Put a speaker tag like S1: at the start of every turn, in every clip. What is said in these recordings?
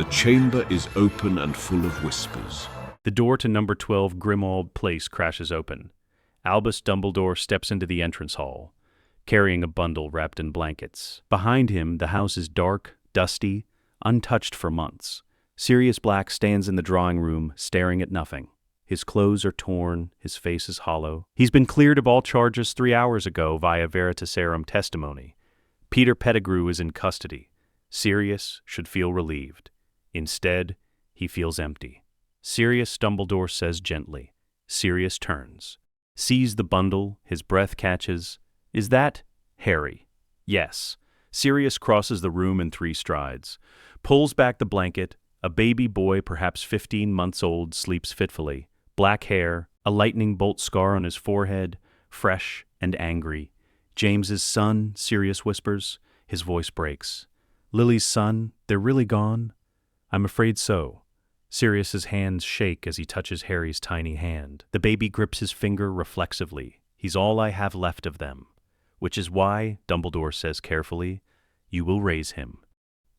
S1: The chamber is open and full of whispers.
S2: The door to number 12 Grimmauld Place crashes open. Albus Dumbledore steps into the entrance hall, carrying a bundle wrapped in blankets. Behind him, the house is dark, dusty, untouched for months. Sirius Black stands in the drawing room, staring at nothing. His clothes are torn, his face is hollow. He's been cleared of all charges 3 hours ago via veritaserum testimony. Peter Pettigrew is in custody. Sirius should feel relieved. Instead, he feels empty. Sirius, Dumbledore says gently. Sirius turns. Sees the bundle, his breath catches. Is that Harry? Yes. Sirius crosses the room in 3 strides. Pulls back the blanket. A baby boy, perhaps 15 months old, sleeps fitfully. Black hair, a lightning bolt scar on his forehead, fresh and angry. James's son, Sirius whispers. His voice breaks. Lily's son, they're really gone? I'm afraid so. Sirius's hands shake as he touches Harry's tiny hand. The baby grips his finger reflexively. He's all I have left of them. Which is why, Dumbledore says carefully, you will raise him.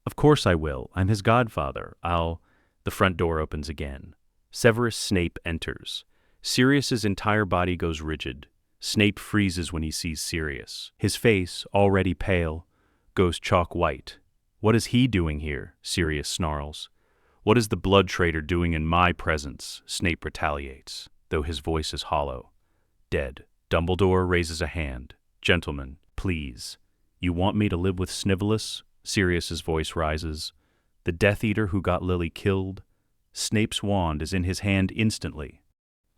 S2: Of course I will. I'm his godfather. The front door opens again. Severus Snape enters. Sirius's entire body goes rigid. Snape freezes when he sees Sirius. His face, already pale, goes chalk white. What is he doing here? Sirius snarls. What is the blood traitor doing in my presence? Snape retaliates, though his voice is hollow. Dead. Dumbledore raises a hand. Gentlemen, please. You want me to live with Snivelus? Sirius's voice rises. The Death Eater who got Lily killed? Snape's wand is in his hand instantly.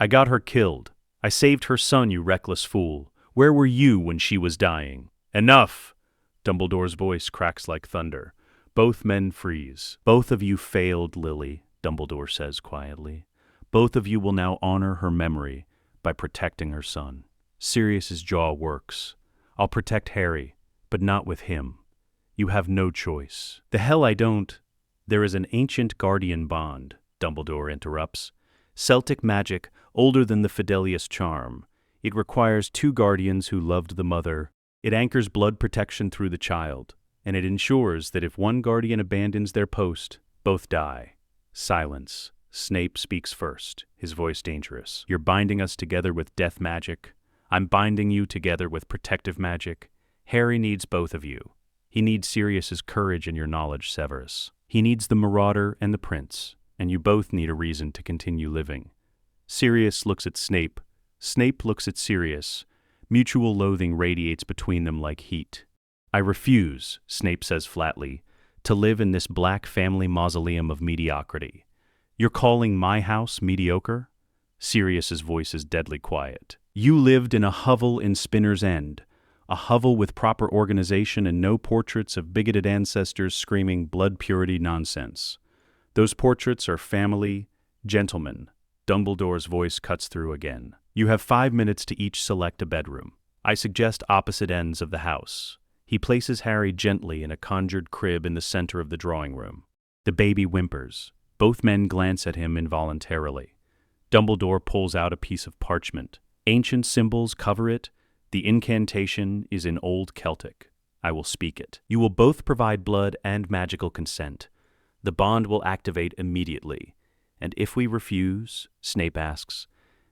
S2: I got her killed. I saved her son, you reckless fool. Where were you when she was dying? Enough! Dumbledore's voice cracks like thunder. Both men freeze. Both of you failed Lily, Dumbledore says quietly. Both of you will now honor her memory by protecting her son. Sirius's jaw works. I'll protect Harry, but not with him. You have no choice. The hell I don't. There is an ancient guardian bond, Dumbledore interrupts. Celtic magic, older than the Fidelius charm. It requires 2 guardians who loved the mother. It anchors blood protection through the child, and it ensures that if one guardian abandons their post, both die. Silence. Snape speaks first, his voice dangerous. You're binding us together with death magic. I'm binding you together with protective magic. Harry needs both of you. He needs Sirius's courage and your knowledge, Severus. He needs the Marauder and the Prince, and you both need a reason to continue living. Sirius looks at Snape. Snape looks at Sirius. Mutual loathing radiates between them like heat. I refuse, Snape says flatly, to live in this black family mausoleum of mediocrity. You're calling my house mediocre? Sirius's voice is deadly quiet. You lived in a hovel in Spinner's End, a hovel with proper organization and no portraits of bigoted ancestors screaming blood purity nonsense. Those portraits are family, gentlemen. Dumbledore's voice cuts through again. You have 5 minutes to each select a bedroom. I suggest opposite ends of the house. He places Harry gently in a conjured crib in the center of the drawing room. The baby whimpers. Both men glance at him involuntarily. Dumbledore pulls out a piece of parchment. Ancient symbols cover it. The incantation is in Old Celtic. I will speak it. You will both provide blood and magical consent. The bond will activate immediately. And if we refuse, Snape asks,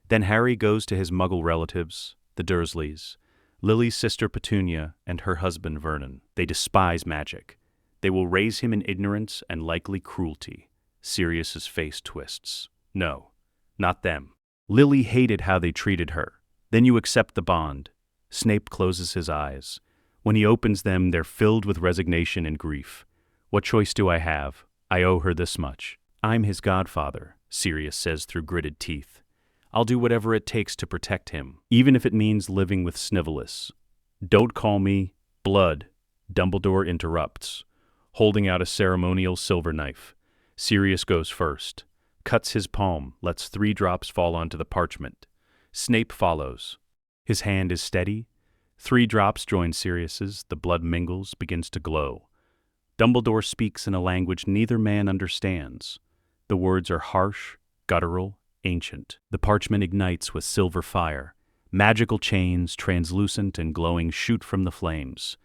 S2: then Harry goes to his Muggle relatives, the Dursleys, Lily's sister Petunia, and her husband Vernon. They despise magic. They will raise him in ignorance and likely cruelty. Sirius's face twists. No, not them. Lily hated how they treated her. Then you accept the bond. Snape closes his eyes. When he opens them, they're filled with resignation and grief. What choice do I have? I owe her this much. I'm his godfather, Sirius says through gritted teeth. I'll do whatever it takes to protect him, even if it means living with Snivelus. Don't call me blood, Dumbledore interrupts, holding out a ceremonial silver knife. Sirius goes first, cuts his palm, lets 3 drops fall onto the parchment. Snape follows. His hand is steady. 3 drops join Sirius's, the blood mingles, begins to glow. Dumbledore speaks in a language neither man understands. The words are harsh, guttural, ancient. The parchment ignites with silver fire. Magical chains, translucent and glowing, shoot from the flames.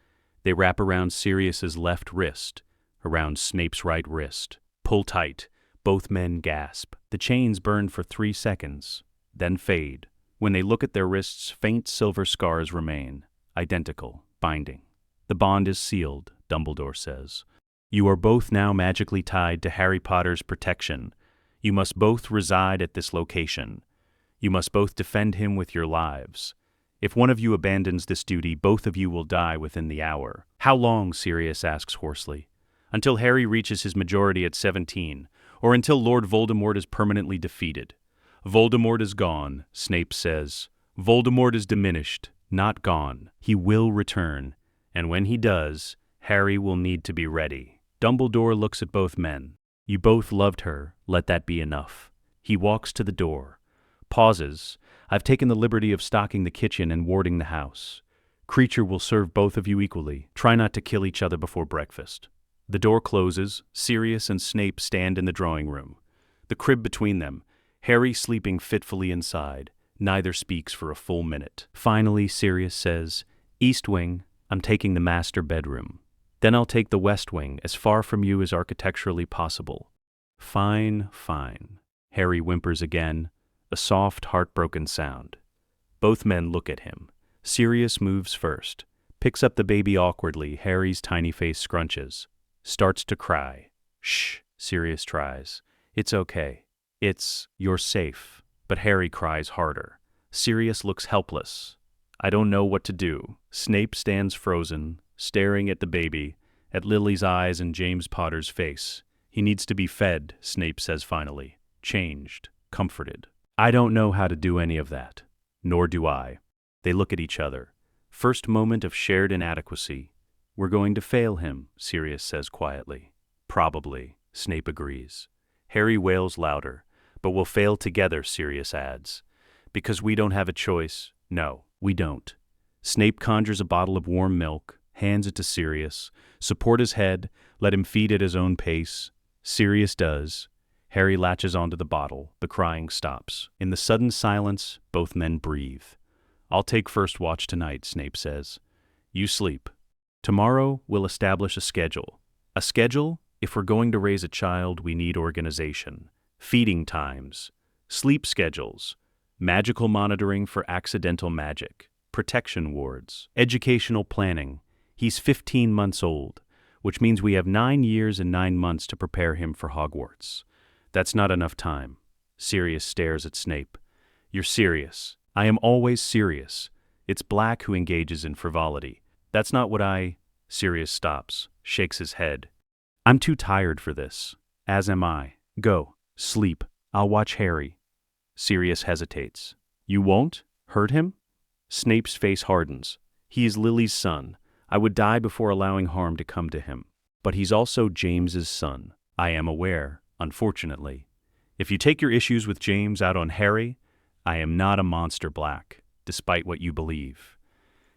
S2: They wrap around Sirius's left wrist, around Snape's right wrist. pull tight. Both men gasp. The chains burn for 3 seconds, then fade. When they look at their wrists, faint silver scars remain, identical, binding. The bond is sealed, Dumbledore says. You are both now magically tied to Harry Potter's protection. You must both reside at this location. You must both defend him with your lives. If one of you abandons this duty, both of you will die within the hour. How long? Sirius asks hoarsely. Until Harry reaches his majority at 17, or until Lord Voldemort is permanently defeated. Voldemort is gone, Snape says. Voldemort is diminished, not gone. He will return, and when he does, Harry will need to be ready. Dumbledore looks at both men. You both loved her, let that be enough. He walks to the door, pauses. I've taken the liberty of stocking the kitchen and warding the house. Creature will serve both of you equally. Try not to kill each other before breakfast. The door closes. Sirius and Snape stand in the drawing room. The crib between them, Harry sleeping fitfully inside. Neither speaks for a full minute. Finally, Sirius says, East Wing, I'm taking the master bedroom. Then I'll take the West Wing, as far from you as architecturally possible. Fine, fine. Harry whimpers again, a soft, heartbroken sound. Both men look at him. Sirius moves first, picks up the baby awkwardly. Harry's tiny face scrunches, starts to cry. Shh, Sirius tries. It's okay. You're safe. But Harry cries harder. Sirius looks helpless. I don't know what to do. Snape stands frozen, staring at the baby, at Lily's eyes and James Potter's face. He needs to be fed, Snape says finally. Changed, comforted. I don't know how to do any of that. Nor do I. They look at each other. First moment of shared inadequacy. We're going to fail him, Sirius says quietly. Probably, Snape agrees. Harry wails louder. But we'll fail together, Sirius adds. Because we don't have a choice. No, we don't. Snape conjures a bottle of warm milk, hands it to Sirius. Support his head, let him feed at his own pace. Sirius does. Harry latches onto the bottle. The crying stops. In the sudden silence, both men breathe. I'll take first watch tonight, Snape says. You sleep. Tomorrow, we'll establish a schedule. A schedule? If we're going to raise a child, we need organization. Feeding times, sleep schedules, magical monitoring for accidental magic, protection wards, educational planning. He's 15 months old, which means we have 9 years and 9 months to prepare him for Hogwarts. That's not enough time. Sirius stares at Snape. You're serious. I am always serious. It's Black who engages in frivolity. That's not what Sirius stops, shakes his head. I'm too tired for this. As am I. Go. Sleep. I'll watch Harry. Sirius hesitates. You won't? Hurt him? Snape's face hardens. He is Lily's son. I would die before allowing harm to come to him. But he's also James's son. I am aware, unfortunately. If you take your issues with James out on Harry, I am not a monster, Black, despite what you believe.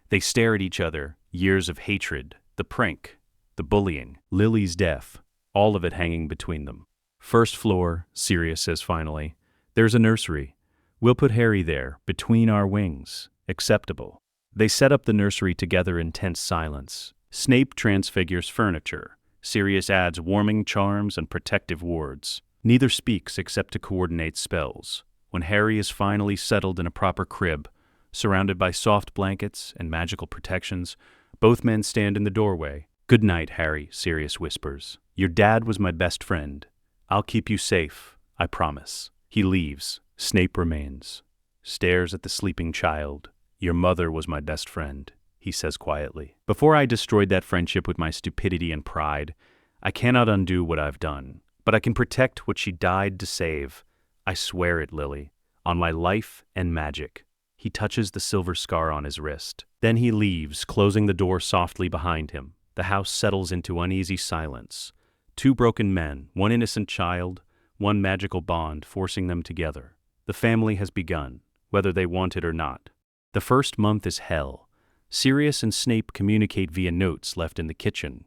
S2: They stare at each other, years of hatred, the prank, the bullying, Lily's death, all of it hanging between them. First floor, Sirius says finally. There's a nursery. We'll put Harry there, between our wings. Acceptable. They set up the nursery together in tense silence. Snape transfigures furniture. Sirius adds warming charms and protective wards. Neither speaks except to coordinate spells. When Harry is finally settled in a proper crib, surrounded by soft blankets and magical protections, both men stand in the doorway. Good night, Harry, Sirius whispers. Your dad was my best friend. I'll keep you safe, I promise. He leaves. Snape remains. Stares at the sleeping child. Your mother was my best friend, he says quietly. Before I destroyed that friendship with my stupidity and pride, I cannot undo what I've done. But I can protect what she died to save. I swear it, Lily. On my life and magic. He touches the silver scar on his wrist. Then he leaves, closing the door softly behind him. The house settles into uneasy silence. 2 broken men, 1 innocent child, 1 magical bond forcing them together. The family has begun, whether they want it or not. The first month is hell. Sirius and Snape communicate via notes left in the kitchen.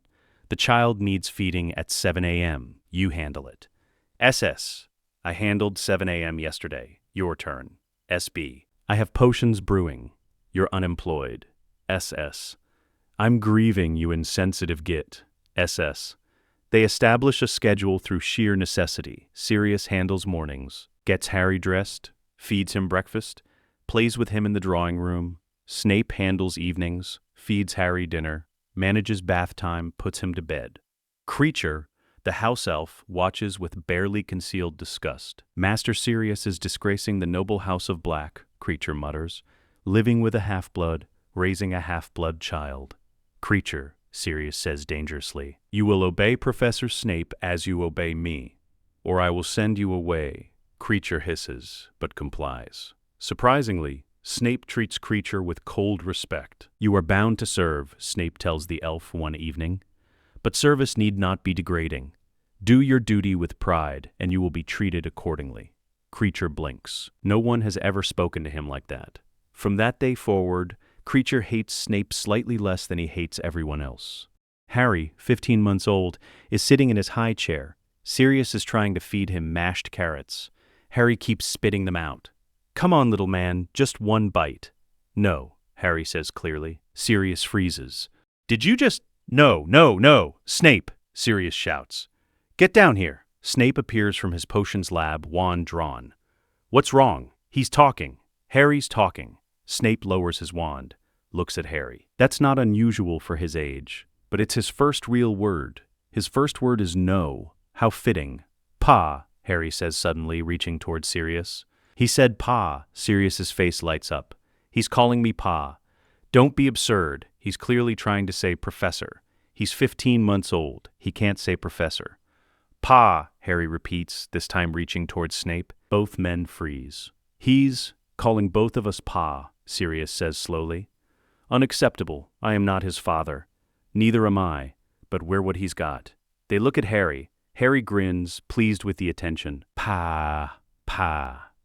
S2: The child needs feeding at 7 a.m. You handle it. SS. I handled 7 a.m. yesterday. Your turn. SB. I have potions brewing. You're unemployed. SS. I'm grieving, you insensitive git. SS. They establish a schedule through sheer necessity. Sirius handles mornings, gets Harry dressed, feeds him breakfast, plays with him in the drawing room. Snape handles evenings, feeds Harry dinner, manages bath time, puts him to bed. Creature, the house elf, watches with barely concealed disgust. Master Sirius is disgracing the noble house of Black, Creature mutters, living with a half-blood, raising a half-blood child. Creature, Sirius says dangerously, you will obey Professor Snape as you obey me, or I will send you away. Creature hisses, but complies. Surprisingly, Snape treats Creature with cold respect. You are bound to serve, Snape tells the elf one evening. But service need not be degrading. Do your duty with pride, and you will be treated accordingly. Creature blinks. No one has ever spoken to him like that. From that day forward, Creature hates Snape slightly less than he hates everyone else. Harry, 15 months old, is sitting in his high chair. Sirius is trying to feed him mashed carrots. Harry keeps spitting them out. Come on, little man, just one bite. No, Harry says clearly. Sirius freezes. Did you just... No, Snape, Sirius shouts. Get down here. Snape appears from his potions lab, wand drawn. What's wrong? He's talking. Harry's talking. Snape lowers his wand, looks at Harry. That's not unusual for his age, but it's his first real word. His first word is no. How fitting. Pa, Harry says suddenly, reaching toward Sirius. He said Pa. Sirius's face lights up. He's calling me Pa. Don't be absurd. He's clearly trying to say professor. He's 15 months old. He can't say professor. Pa, Harry repeats, this time reaching towards Snape. Both men freeze. He's calling both of us Pa, Sirius says slowly. Unacceptable. I am not his father. Neither am I. But we're what he's got. They look at Harry. Harry grins, pleased with the attention. Pa.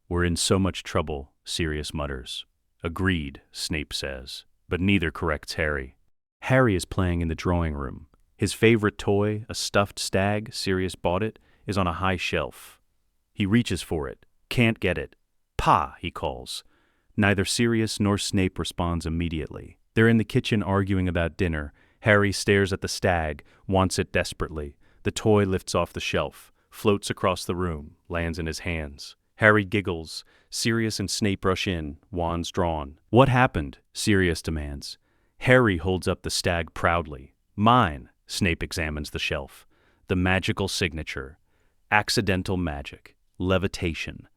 S2: We're in so much trouble, Sirius mutters. Agreed, Snape says. But neither corrects Harry. Harry is playing in the drawing room. His favorite toy, a stuffed stag, Sirius bought it, is on a high shelf. He reaches for it. Can't get it. Pa, he calls. Neither Sirius nor Snape responds immediately. They're in the kitchen arguing about dinner. Harry stares at the stag, wants it desperately. The toy lifts off the shelf, floats across the room, lands in his hands. Harry giggles. Sirius and Snape rush in, wands drawn. What happened? Sirius demands. Harry holds up the stag proudly. Mine. Snape examines the shelf. The magical signature. Accidental magic. Levitation.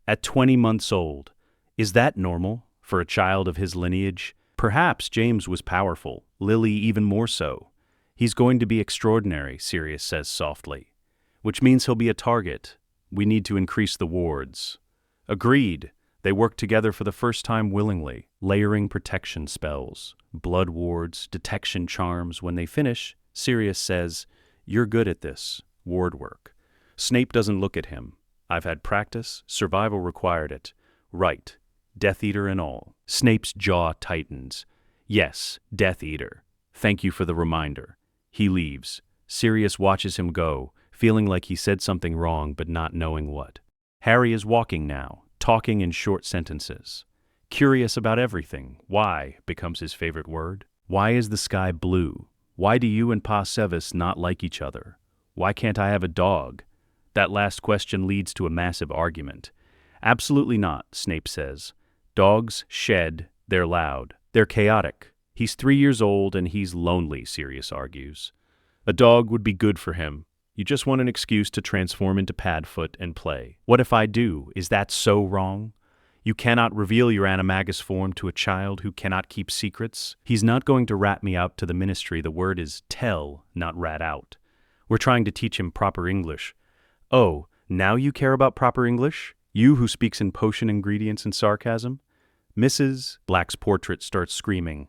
S2: At 20 months old. Is that normal for a child of his lineage? Perhaps James was powerful, Lily even more so. He's going to be extraordinary, Sirius says softly. Which means he'll be a target. We need to increase the wards. Agreed. They work together for the first time willingly, layering protection spells, blood wards, detection charms. When they finish, Sirius says, You're good at this. Ward work. Snape doesn't look at him. I've had practice. Survival required it. Right. Death Eater and all. Snape's jaw tightens. Yes, Death Eater. Thank you for the reminder. He leaves. Sirius watches him go, feeling like he said something wrong but not knowing what. Harry is walking now, talking in short sentences. Curious about everything. Why becomes his favorite word. Why is the sky blue? Why do you and Pa Severus not like each other? Why can't I have a dog? That last question leads to a massive argument. Absolutely not, Snape says. Dogs shed, they're loud, they're chaotic. He's 3 years old and he's lonely, Sirius argues. A dog would be good for him. You just want an excuse to transform into Padfoot and play. What if I do? Is that so wrong? You cannot reveal your animagus form to a child who cannot keep secrets. He's not going to rat me out to the ministry. The word is tell, not rat out. We're trying to teach him proper English. Oh, now you care about proper English? You who speaks in potion ingredients and sarcasm? Mrs. Black's portrait starts screaming.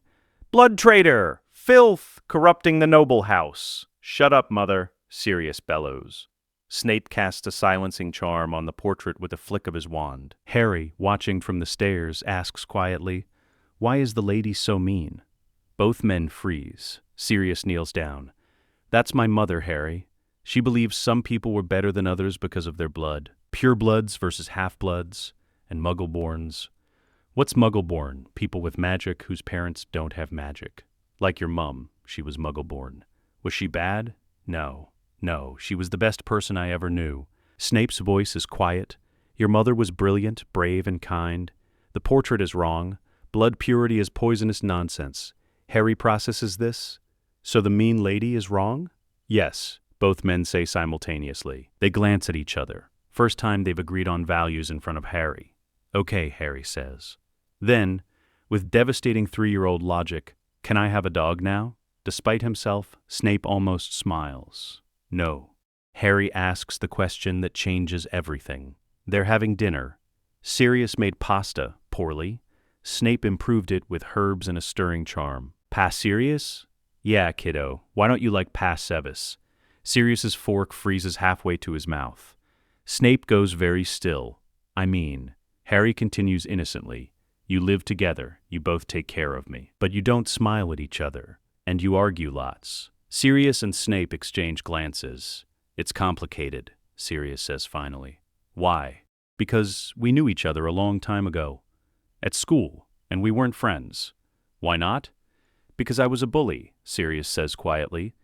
S2: Blood traitor! Filth! Corrupting the noble house! Shut up, mother! Sirius bellows. Snape casts a silencing charm on the portrait with a flick of his wand. Harry, watching from the stairs, asks quietly, Why is the lady so mean? Both men freeze. Sirius kneels down. That's my mother, Harry. She believes some people were better than others because of their blood. Purebloods versus half-bloods, and Muggleborns. What's Muggleborn? People with magic whose parents don't have magic. Like your mum, she was Muggleborn. Was she bad? No. No, she was the best person I ever knew. Snape's voice is quiet. Your mother was brilliant, brave, and kind. The portrait is wrong. Blood purity is poisonous nonsense. Harry processes this. So the mean lady is wrong? Yes, both men say simultaneously. They glance at each other. First time they've agreed on values in front of Harry. Okay, Harry says. Then, with devastating 3-year-old logic, can I have a dog now? Despite himself, Snape almost smiles. No. Harry asks the question that changes everything. They're having dinner. Sirius made pasta, poorly. Snape improved it with herbs and a stirring charm. Pass Sirius? Yeah, kiddo. Why don't you like pass Severus? Sirius's fork freezes halfway to his mouth. Snape goes very still. I mean, Harry continues innocently. You live together, you both take care of me. But you don't smile at each other, and you argue lots. Sirius and Snape exchange glances. It's complicated, Sirius says finally. Why? Because we knew each other a long time ago. At school, and we weren't friends. Why not? Because I was a bully, Sirius says quietly.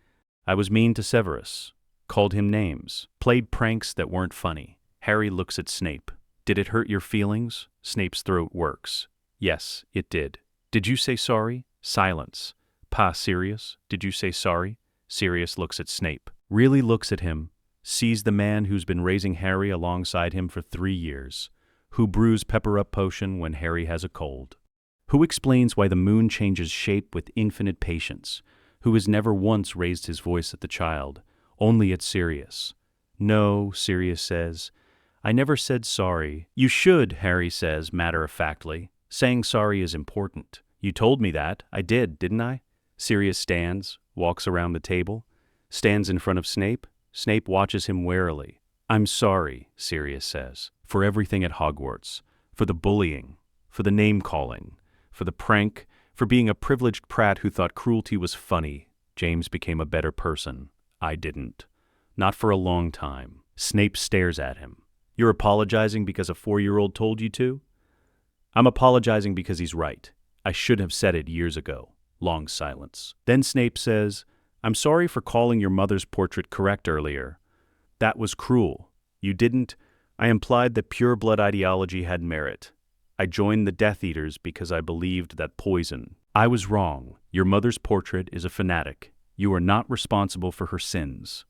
S2: I was mean to Severus, called him names, played pranks that weren't funny. Harry looks at Snape. Did it hurt your feelings? Snape's throat works. Yes, it did. Did you say sorry? Silence. Pa Sirius, did you say sorry? Sirius looks at Snape. Really looks at him. Sees the man who's been raising Harry alongside him for 3 years. Who brews pepper-up potion when Harry has a cold. Who explains why the moon changes shape with infinite patience. Who has never once raised his voice at the child, only at Sirius. No, Sirius says. I never said sorry. You should, Harry says matter-of-factly. Saying sorry is important. You told me that. I did, didn't I? Sirius stands, walks around the table, stands in front of Snape. Snape watches him warily. I'm sorry, Sirius says, for everything at Hogwarts, for the bullying, for the name-calling, for the prank, for being a privileged prat who thought cruelty was funny. James became a better person. I didn't. Not for a long time. Snape stares at him. You're apologizing because a 4-year-old told you to? I'm apologizing because he's right. I should have said it years ago. Long silence. Then Snape says, I'm sorry for calling your mother's portrait correct earlier. That was cruel. You didn't. I implied that pure blood ideology had merit. I joined the Death Eaters because I believed that poison. I was wrong. Your mother's portrait is a fanatic. You are not responsible for her sins.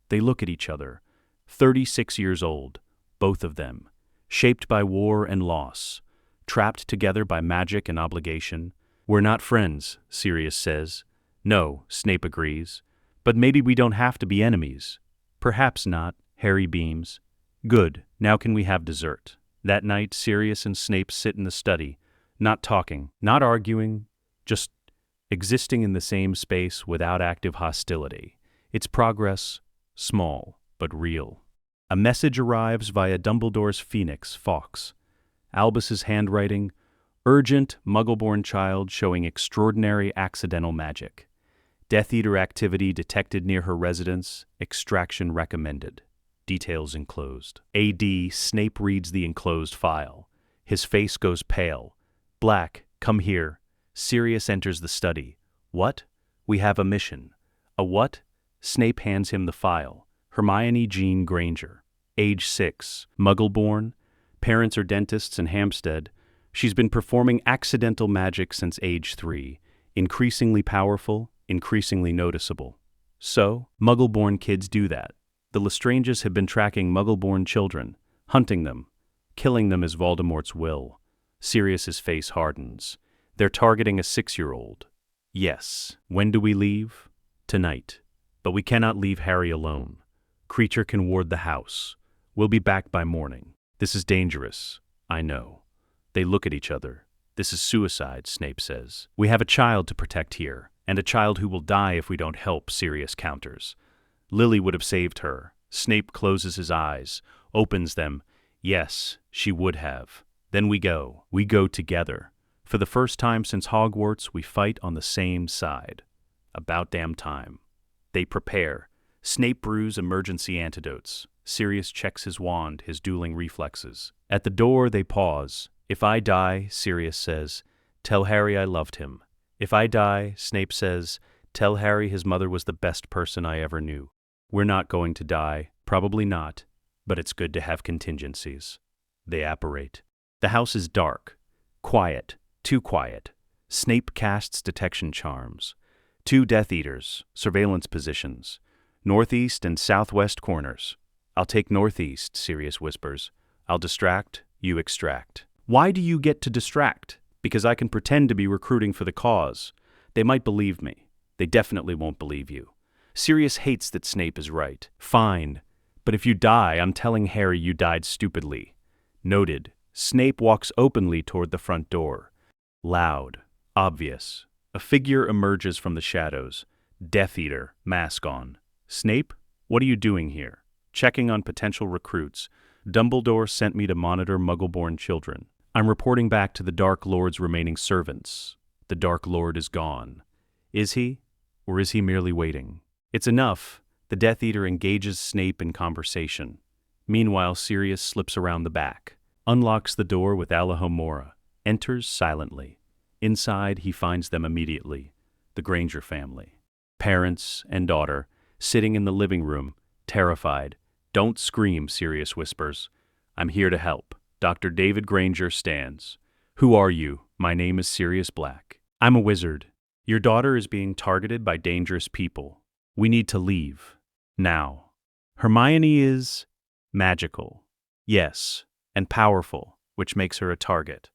S2: They look at each other. 36 years old, both of them. Shaped by war and loss. Trapped together by magic and obligation. We're not friends, Sirius says. No, Snape agrees. But maybe we don't have to be enemies. Perhaps not, Harry beams. Good, now can we have dessert? That night, Sirius and Snape sit in the study, not talking, not arguing, just existing in the same space without active hostility. Its progress, small, but real. A message arrives via Dumbledore's phoenix, Fawkes. Albus's handwriting, urgent, muggle-born child showing extraordinary accidental magic. Death Eater activity detected near her residence, extraction recommended. Details enclosed. A.D. Snape reads the enclosed file. His face goes pale. Black, come here. Sirius enters the study. What? We have a mission. A what? Snape hands him the file. Hermione Jean Granger. Age 6. Muggle-born. Parents are dentists in Hampstead. She's been performing accidental magic since age 3. Increasingly powerful, increasingly noticeable. So, Muggle-born kids do that. The Lestranges have been tracking Muggle-born children, hunting them. Killing them is Voldemort's will. Sirius's face hardens. They're targeting a 6-year-old. Yes. When do we leave? Tonight. But we cannot leave Harry alone. Creature can ward the house. We'll be back by morning. This is dangerous. I know. They look at each other. This is suicide, Snape says. We have a child to protect here, and a child who will die if we don't help, Sirius counters. Lily would have saved her. Snape closes his eyes, opens them. Yes, she would have. Then we go. We go together. For the first time since Hogwarts, we fight on the same side. About damn time. They prepare. Snape brews emergency antidotes. Sirius checks his wand, his dueling reflexes. At the door, they pause. If I die, Sirius says, tell Harry I loved him. If I die, Snape says, tell Harry his mother was the best person I ever knew. We're not going to die, probably not, but it's good to have contingencies. They apparate. The house is dark, quiet, too quiet. Snape casts detection charms. 2 Death Eaters, surveillance positions, northeast and southwest corners. I'll take northeast, Sirius whispers. I'll distract, you extract. Why do you get to distract? Because I can pretend to be recruiting for the cause. They might believe me. They definitely won't believe you. Sirius hates that Snape is right. Fine. But if you die, I'm telling Harry you died stupidly. Noted. Snape walks openly toward the front door. Loud. Obvious. A figure emerges from the shadows. Death Eater, mask on. Snape, what are you doing here? Checking on potential recruits. Dumbledore sent me to monitor Muggle-born children. I'm reporting back to the Dark Lord's remaining servants. The Dark Lord is gone. Is he? Or is he merely waiting? It's enough. The Death Eater engages Snape in conversation. Meanwhile, Sirius slips around the back, unlocks the door with Alahomora, enters silently. Inside, he finds them immediately, the Granger family. Parents and daughter, sitting in the living room, terrified. Don't scream, Sirius whispers. I'm here to help. Dr. David Granger stands. Who are you? My name is Sirius Black. I'm a wizard. Your daughter is being targeted by dangerous people. We need to leave. Now. Hermione is magical. Yes, and powerful, which makes her a target.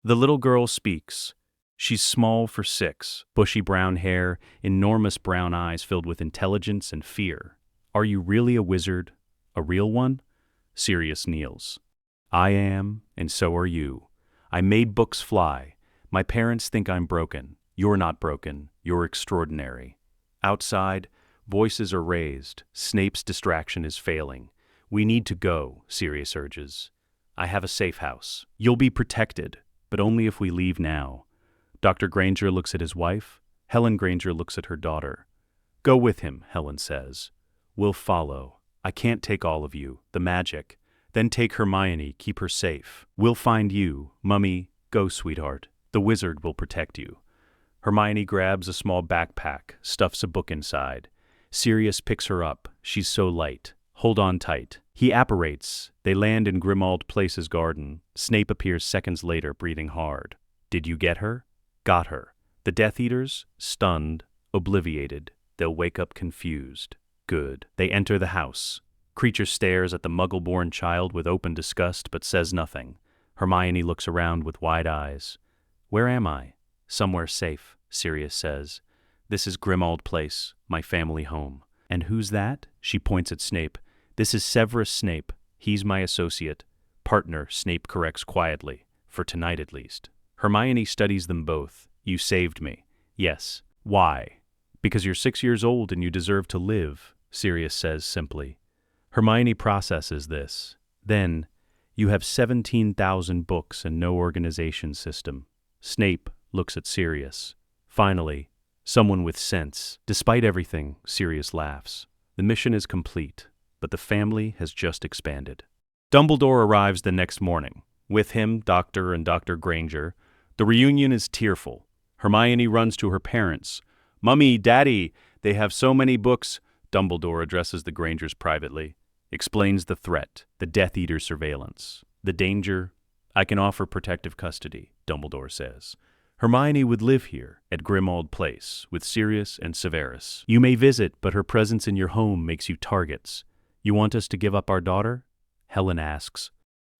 S2: The little girl speaks. She's small for 6, bushy brown hair, enormous brown eyes filled with intelligence and fear. Are you really a wizard? A real one? Sirius kneels. I am, and so are you. I made books fly. My parents think I'm broken. You're not broken. You're extraordinary. Outside, voices are raised. Snape's distraction is failing. We need to go, Sirius urges. I have a safe house. You'll be protected, but only if we leave now. Dr. Granger looks at his wife. Helen Granger looks at her daughter. Go with him, Helen says. We'll follow. I can't take all of you, the magic. Then take Hermione, keep her safe. We'll find you. Mummy, go, sweetheart. The wizard will protect you. Hermione grabs a small backpack, stuffs a book inside. Sirius picks her up. She's so light. Hold on tight. He apparates. They land in Grimmauld Place's garden. Snape appears seconds later, breathing hard. Did you get her? Got her. The Death Eaters? Stunned, obliviated. They'll wake up confused. Good. They enter the house. Creature stares at the Muggle-born child with open disgust but says nothing. Hermione looks around with wide eyes. Where am I? Somewhere safe, Sirius says. This is Grimmauld Place, my family home. And who's that? She points at Snape. This is Severus Snape. He's my associate. Partner, Snape corrects quietly. For tonight at least. Hermione studies them both. You saved me. Yes. Why? Because you're 6 years old and you deserve to live, Sirius says simply. Hermione processes this. Then, you have 17,000 books and no organization system. Snape looks at Sirius. Finally, someone with sense. Despite everything, Sirius laughs. The mission is complete, but the family has just expanded. Dumbledore arrives the next morning. With him, Dr. and Dr. Granger. The reunion is tearful. Hermione runs to her parents. Mummy, Daddy, they have so many books. Dumbledore addresses the Grangers privately. Explains the threat, the Death Eater surveillance. The danger, I can offer protective custody, Dumbledore says. Hermione would live here, at Grimmauld Place, with Sirius and Severus. You may visit, but her presence in your home makes you targets. You want us to give up our daughter? Helen asks.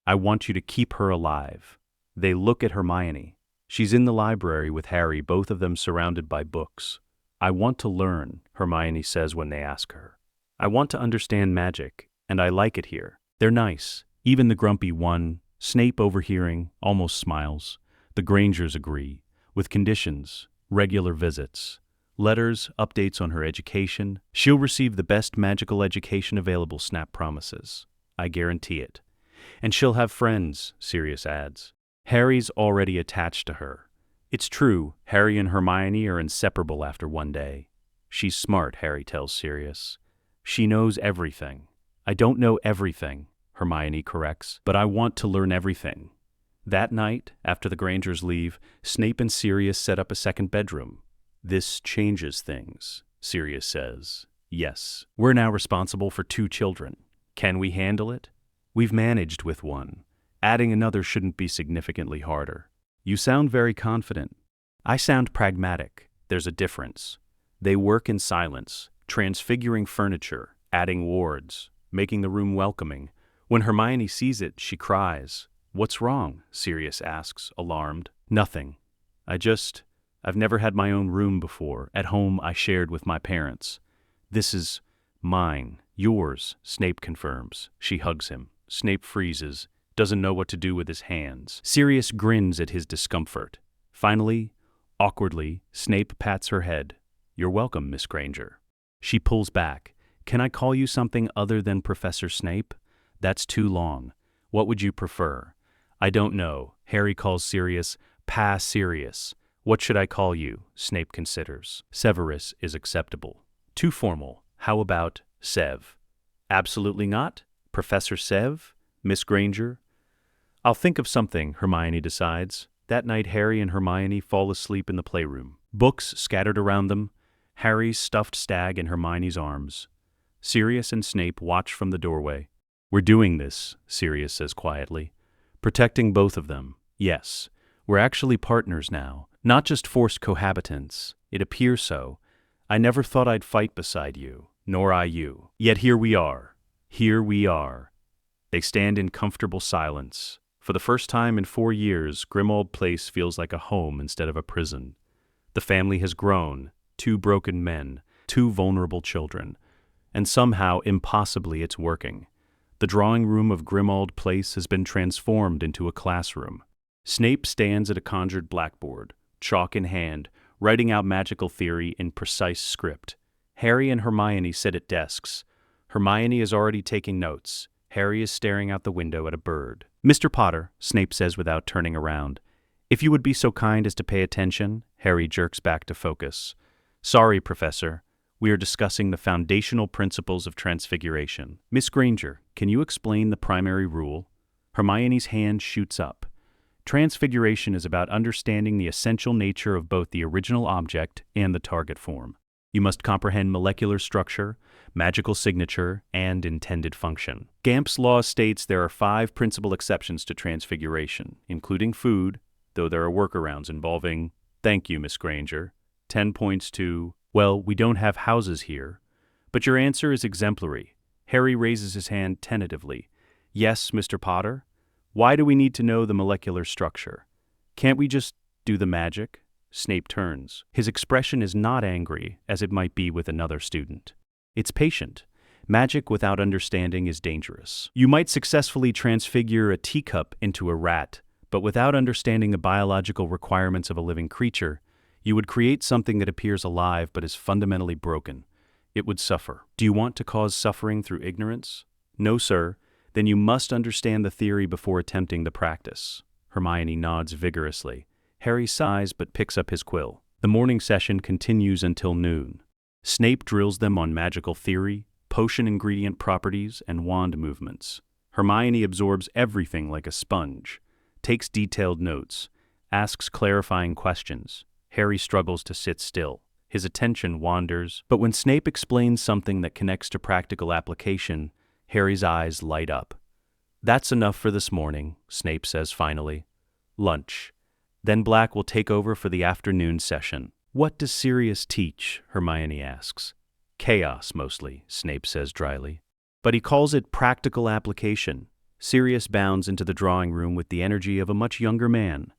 S2: I want you to keep her alive. They look at Hermione. She's in the library with Harry, both of them surrounded by books. I want to learn, Hermione says when they ask her. I want to understand magic, and I like it here. They're nice. Even the grumpy one, Snape overhearing, almost smiles. The Grangers agree, with conditions, regular visits, letters, updates on her education. She'll receive the best magical education available, Snap promises. I guarantee it. And she'll have friends, Sirius adds. Harry's already attached to her. It's true, Harry and Hermione are inseparable after one day. She's smart, Harry tells Sirius. She knows everything. I don't know everything, Hermione corrects, but I want to learn everything. That night, after the Grangers leave, Snape and Sirius set up a second bedroom. This changes things, Sirius says. Yes. We're now responsible for 2 children. Can we handle it? We've managed with 1. Adding another shouldn't be significantly harder. You sound very confident. I sound pragmatic. There's a difference. They work in silence, transfiguring furniture, adding wards, making the room welcoming. When Hermione sees it, she cries. What's wrong? Sirius asks, alarmed. Nothing. I've never had my own room before. At home, I shared with my parents. This is mine. Yours, Snape confirms. She hugs him. Snape freezes, doesn't know what to do with his hands. Sirius grins at his discomfort. Finally, awkwardly, Snape pats her head. You're welcome, Miss Granger. She pulls back. Can I call you something other than Professor Snape? That's too long. What would you prefer? I don't know. Harry calls Sirius Pa Sirius. What should I call you? Snape considers. Severus is acceptable. Too formal. How about Sev? Absolutely not. Professor Sev? Miss Granger? I'll think of something, Hermione decides. That night, Harry and Hermione fall asleep in the playroom. Books scattered around them, Harry's stuffed stag in Hermione's arms. Sirius and Snape watch from the doorway. We're doing this, Sirius says quietly. Protecting both of them. Yes, we're actually partners now, not just forced cohabitants. It appears so. I never thought I'd fight beside you, nor I you. Yet here we are. Here we are. They stand in comfortable silence. For the first time in 4 years, Grimmauld Place feels like a home instead of a prison. The family has grown, 2 broken men, 2 vulnerable children, and somehow, impossibly, it's working. The drawing room of Grimmauld Place has been transformed into a classroom. Snape stands at a conjured blackboard, chalk in hand, writing out magical theory in precise script. Harry and Hermione sit at desks. Hermione is already taking notes. Harry is staring out the window at a bird. Mr. Potter, Snape says without turning around. If you would be so kind as to pay attention, Harry jerks back to focus. Sorry, Professor. We are discussing the foundational principles of transfiguration. Miss Granger, can you explain the primary rule? Hermione's hand shoots up. Transfiguration is about understanding the essential nature of both the original object and the target form. You must comprehend molecular structure, magical signature, and intended function. Gamp's law states there are 5 principal exceptions to transfiguration, including food, though there are workarounds involving, thank you, Miss Granger, 10 points to, well, we don't have houses here. But your answer is exemplary. Harry raises his hand tentatively. Yes, Mr. Potter? Why do we need to know the molecular structure? Can't we just do the magic? Snape turns. His expression is not angry, as it might be with another student. It's patient. Magic without understanding is dangerous. You might successfully transfigure a teacup into a rat, but without understanding the biological requirements of a living creature, you would create something that appears alive but is fundamentally broken. It would suffer. Do you want to cause suffering through ignorance? No, sir. Then you must understand the theory before attempting the practice. Hermione nods vigorously. Harry sighs but picks up his quill. The morning session continues until noon. Snape drills them on magical theory, potion ingredient properties, and wand movements. Hermione absorbs everything like a sponge, takes detailed notes, asks clarifying questions. Harry struggles to sit still. His attention wanders, but when Snape explains something that connects to practical application, Harry's eyes light up. That's enough for this morning, Snape says finally. Lunch. Then Black will take over for the afternoon session. What does Sirius teach? Hermione asks. Chaos, mostly, Snape says dryly. But he calls it practical application. Sirius bounds into the drawing room with the energy of a much younger man.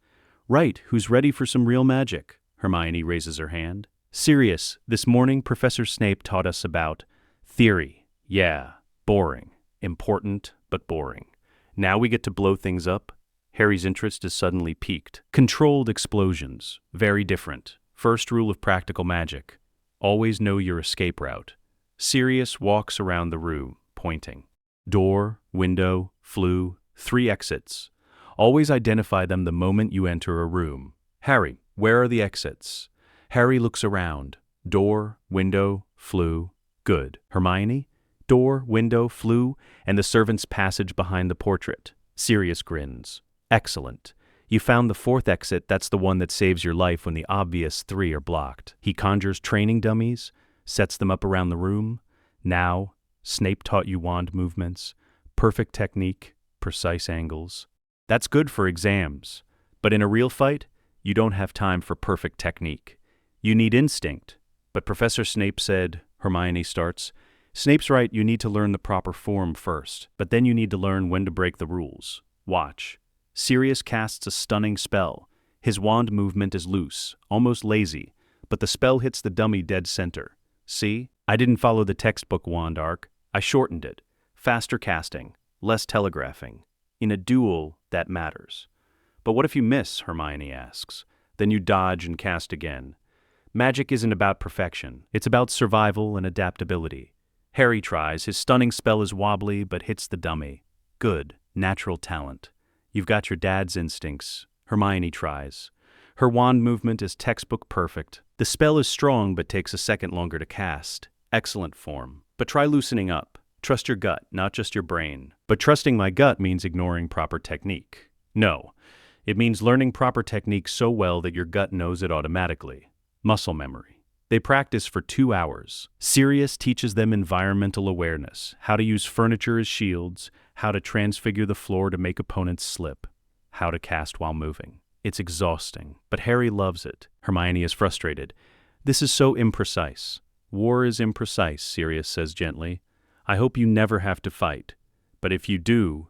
S2: Right, who's ready for some real magic? Hermione raises her hand. Sirius, this morning Professor Snape taught us about theory. Yeah, boring. Important, but boring. Now we get to blow things up. Harry's interest is suddenly piqued. Controlled explosions. Very different. First rule of practical magic. Always know your escape route. Sirius walks around the room, pointing. Door, window, flue, 3 exits. Always identify them the moment you enter a room. Harry, where are the exits? Harry looks around. Door, window, flue. Good. Hermione? Door, window, flue, and the servant's passage behind the portrait. Sirius grins. Excellent. You found the 4th exit. That's the one that saves your life when the obvious 3 are blocked. He conjures training dummies, sets them up around the room. Now, Snape taught you wand movements, perfect technique, precise angles. That's good for exams, but in a real fight, you don't have time for perfect technique. You need instinct. But Professor Snape said, Hermione starts, Snape's right, you need to learn the proper form first, but then you need to learn when to break the rules. Watch. Sirius casts a stunning spell. His wand movement is loose, almost lazy, but the spell hits the dummy dead center. See? I didn't follow the textbook wand arc. I shortened it. Faster casting, less telegraphing. In a duel, that matters. But what if you miss, Hermione asks. Then you dodge and cast again. Magic isn't about perfection. It's about survival and adaptability. Harry tries. His stunning spell is wobbly, but hits the dummy. Good. Natural talent. You've got your dad's instincts. Hermione tries. Her wand movement is textbook perfect. The spell is strong, but takes a second longer to cast. Excellent form. But try loosening up. Trust your gut, not just your brain. But trusting my gut means ignoring proper technique. No. It means learning proper technique so well that your gut knows it automatically. Muscle memory. They practice for 2 hours. Sirius teaches them environmental awareness, how to use furniture as shields, how to transfigure the floor to make opponents slip, how to cast while moving. It's exhausting, but Harry loves it. Hermione is frustrated. This is so imprecise. War is imprecise, Sirius says gently. I hope you never have to fight, but if you do,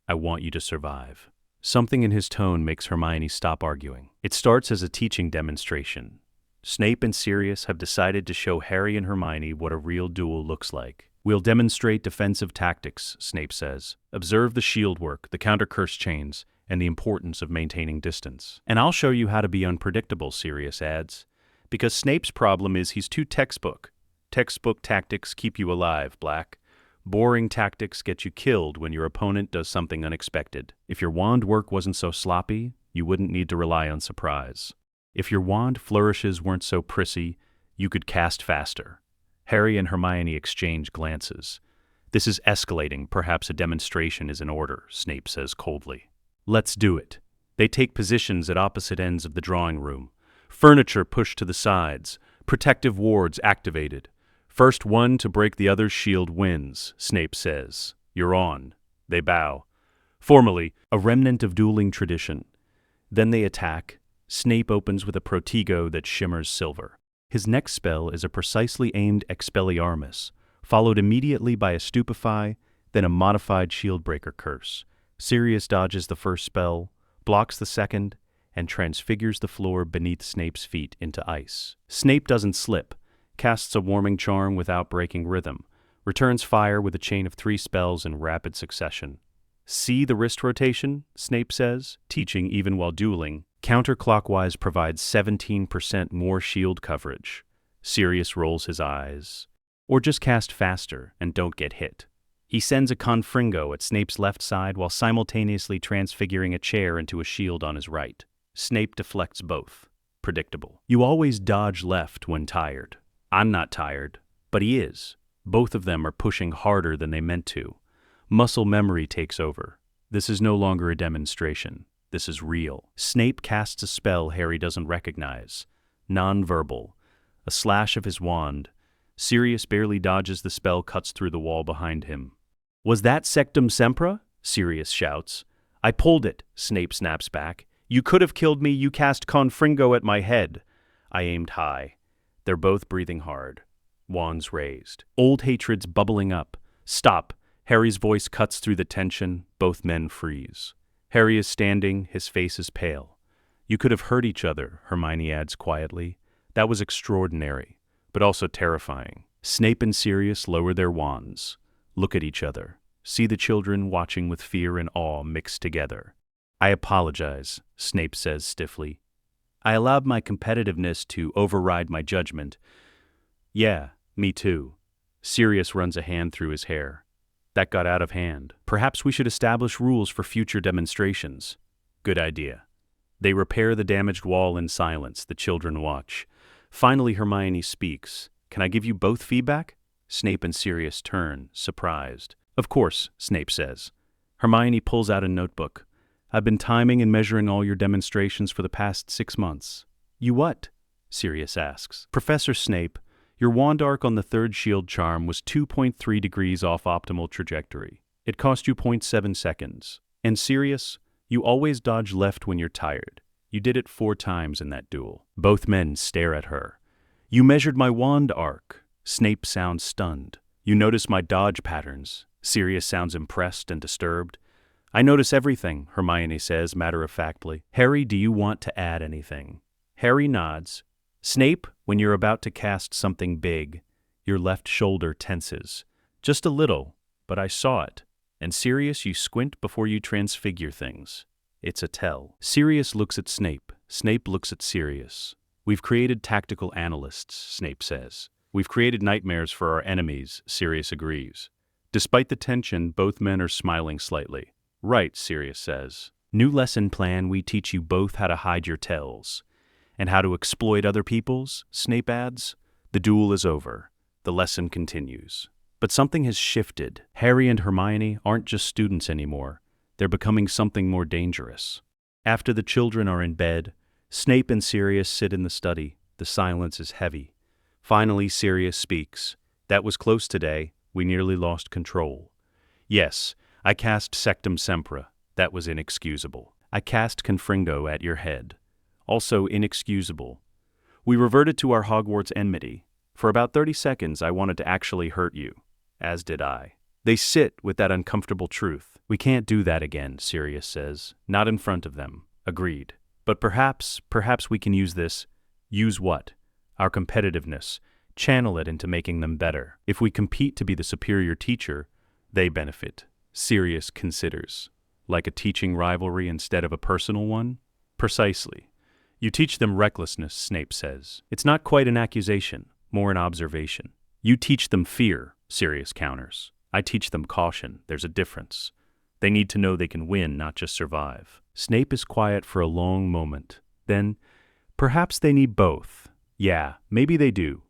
S2: I want you to survive. Something in his tone makes Hermione stop arguing. It starts as a teaching demonstration. Snape and Sirius have decided to show Harry and Hermione what a real duel looks like. We'll demonstrate defensive tactics, Snape says. Observe the shield work, the counter-curse chains, and the importance of maintaining distance. And I'll show you how to be unpredictable, Sirius adds. Because Snape's problem is he's too textbook. Textbook tactics keep you alive, Black. Boring tactics get you killed when your opponent does something unexpected. If your wand work wasn't so sloppy, you wouldn't need to rely on surprise. If your wand flourishes weren't so prissy, you could cast faster. Harry and Hermione exchange glances. This is escalating. Perhaps a demonstration is in order, Snape says coldly. Let's do it. They take positions at opposite ends of the drawing room. Furniture pushed to the sides. Protective wards activated. First one to break the other's shield wins, Snape says. You're on. They bow. Formally, a remnant of dueling tradition. Then they attack. Snape opens with a protego that shimmers silver. His next spell is a precisely aimed Expelliarmus, followed immediately by a Stupefy, then a modified Shieldbreaker curse. Sirius dodges the first spell, blocks the second, and transfigures the floor beneath Snape's feet into ice. Snape doesn't slip, casts a warming charm without breaking rhythm, returns fire with a chain of 3 spells in rapid succession. See the wrist rotation, Snape says, teaching even while dueling. Counterclockwise provides 17% more shield coverage. Sirius rolls his eyes. Or just cast faster and don't get hit. He sends a Confringo at Snape's left side while simultaneously transfiguring a chair into a shield on his right. Snape deflects both. Predictable. You always dodge left when tired. I'm not tired, but he is. Both of them are pushing harder than they meant to. Muscle memory takes over. This is no longer a demonstration. This is real. Snape casts a spell Harry doesn't recognize. Non-verbal. A slash of his wand. Sirius barely dodges the spell cuts through the wall behind him. Was that Sectum Sempra? Sirius shouts. I pulled it, Snape snaps back. You could have killed me, you cast Confringo at my head. I aimed high. They're both breathing hard. Wands raised. Old hatred's bubbling up. Stop. Harry's voice cuts through the tension. Both men freeze. Harry is standing, his face is pale. You could have hurt each other, Hermione adds quietly. That was extraordinary, but also terrifying. Snape and Sirius lower their wands. Look at each other. See the children watching with fear and awe mixed together. I apologize, Snape says stiffly. I allowed my competitiveness to override my judgment. Yeah, me too. Sirius runs a hand through his hair. That got out of hand. Perhaps we should establish rules for future demonstrations. Good idea. They repair the damaged wall in silence. The children watch. Finally, Hermione speaks. Can I give you both feedback? Snape and Sirius turn, surprised. Of course, Snape says. Hermione pulls out a notebook. I've been timing and measuring all your demonstrations for the past 6 months. You what? Sirius asks. Professor Snape, Your wand arc on the third shield charm was 2.3 degrees off optimal trajectory. It cost you 0.7 seconds. And Sirius, you always dodge left when you're tired. You did it 4 times in that duel. Both men stare at her. You measured my wand arc. Snape sounds stunned. You notice my dodge patterns. Sirius sounds impressed and disturbed. I notice everything, Hermione says matter-of-factly. Harry, do you want to add anything? Harry nods. Snape, when you're about to cast something big, your left shoulder tenses. Just a little, but I saw it. And Sirius, you squint before you transfigure things. It's a tell. Sirius looks at Snape. Snape looks at Sirius. We've created tactical analysts, Snape says. We've created nightmares for our enemies, Sirius agrees. Despite the tension, both men are smiling slightly. Right, Sirius says. New lesson plan, we teach you both how to hide your tells. And how to exploit other people's, Snape adds. The duel is over. The lesson continues. But something has shifted. Harry and Hermione aren't just students anymore. They're becoming something more dangerous. After the children are in bed, Snape and Sirius sit in the study. The silence is heavy. Finally, Sirius speaks. That was close today. We nearly lost control. Yes, I cast Sectum Sempra. That was inexcusable. I cast Confringo at your head. Also inexcusable. We reverted to our Hogwarts enmity. For about 30 seconds, I wanted to actually hurt you. As did I. They sit with that uncomfortable truth. We can't do that again, Sirius says. Not in front of them. Agreed. But perhaps we can use this. Use what? Our competitiveness. Channel it into making them better. If we compete to be the superior teacher, they benefit. Sirius considers. Like a teaching rivalry instead of a personal one? Precisely. You teach them recklessness, Snape says. It's not quite an accusation, more an observation. You teach them fear, Sirius counters. I teach them caution. There's a difference. They need to know they can win, not just survive. Snape is quiet for a long moment. Then, perhaps they need both. Yeah, maybe they do.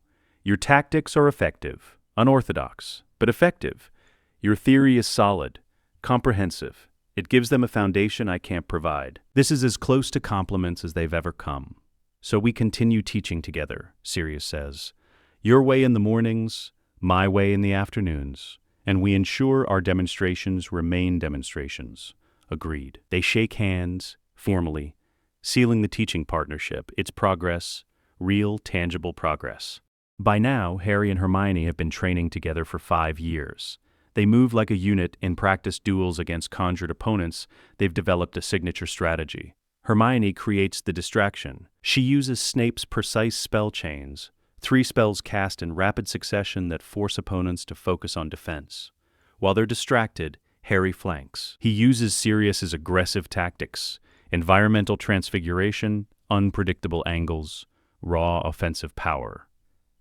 S2: Your tactics are effective, unorthodox, but effective. Your theory is solid, comprehensive. It gives them a foundation I can't provide. This is as close to compliments as they've ever come. So we continue teaching together, Sirius says. Your way in the mornings, my way in the afternoons. And we ensure our demonstrations remain demonstrations. Agreed. They shake hands, formally, sealing the teaching partnership, its progress, real, tangible progress. By now, Harry and Hermione have been training together for 5 years. They move like a unit in practice duels against conjured opponents. They've developed a signature strategy. Hermione creates the distraction. She uses Snape's precise spell chains, 3 spells cast in rapid succession that force opponents to focus on defense. While they're distracted, Harry flanks. He uses Sirius's aggressive tactics, environmental transfiguration, unpredictable angles, raw offensive power.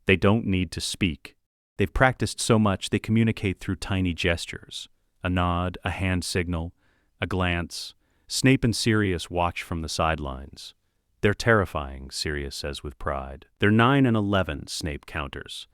S2: They don't need to speak. They've practiced so much they communicate through tiny gestures. A nod, a hand signal, a glance. Snape and Sirius watch from the sidelines. They're terrifying, Sirius says with pride. They're 9 and 11, Snape counters.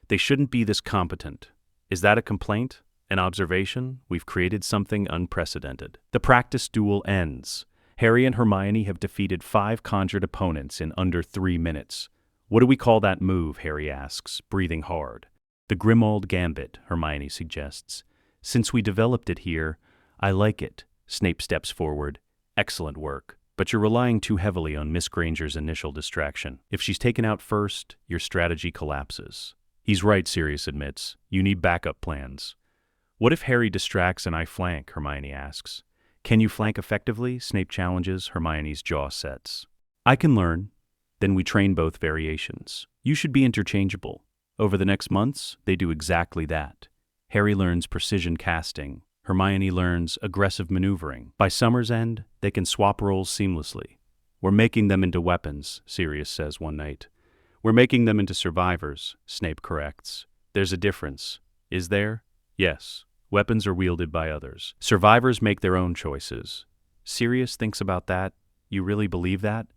S2: They shouldn't be this competent. Is that a complaint? An observation? We've created something unprecedented. The practice duel ends. Harry and Hermione have defeated 5 conjured opponents in under 3 minutes. What do we call that move? Harry asks, breathing hard. The Grimmauld Gambit, Hermione suggests. Since we developed it here, I like it. Snape steps forward. Excellent work. But you're relying too heavily on Miss Granger's initial distraction. If she's taken out first, your strategy collapses. He's right, Sirius admits. You need backup plans. What if Harry distracts and I flank? Hermione asks. Can you flank effectively? Snape challenges. Hermione's jaw sets. I can learn. Then we train both variations. You should be interchangeable. Over the next months, they do exactly that. Harry learns precision casting. Hermione learns aggressive maneuvering. By summer's end, they can swap roles seamlessly. We're making them into weapons, Sirius says one night. We're making them into survivors, Snape corrects. There's a difference. Is there? Yes. Weapons are wielded by others. Survivors make their own choices. Sirius thinks about that. You really believe that?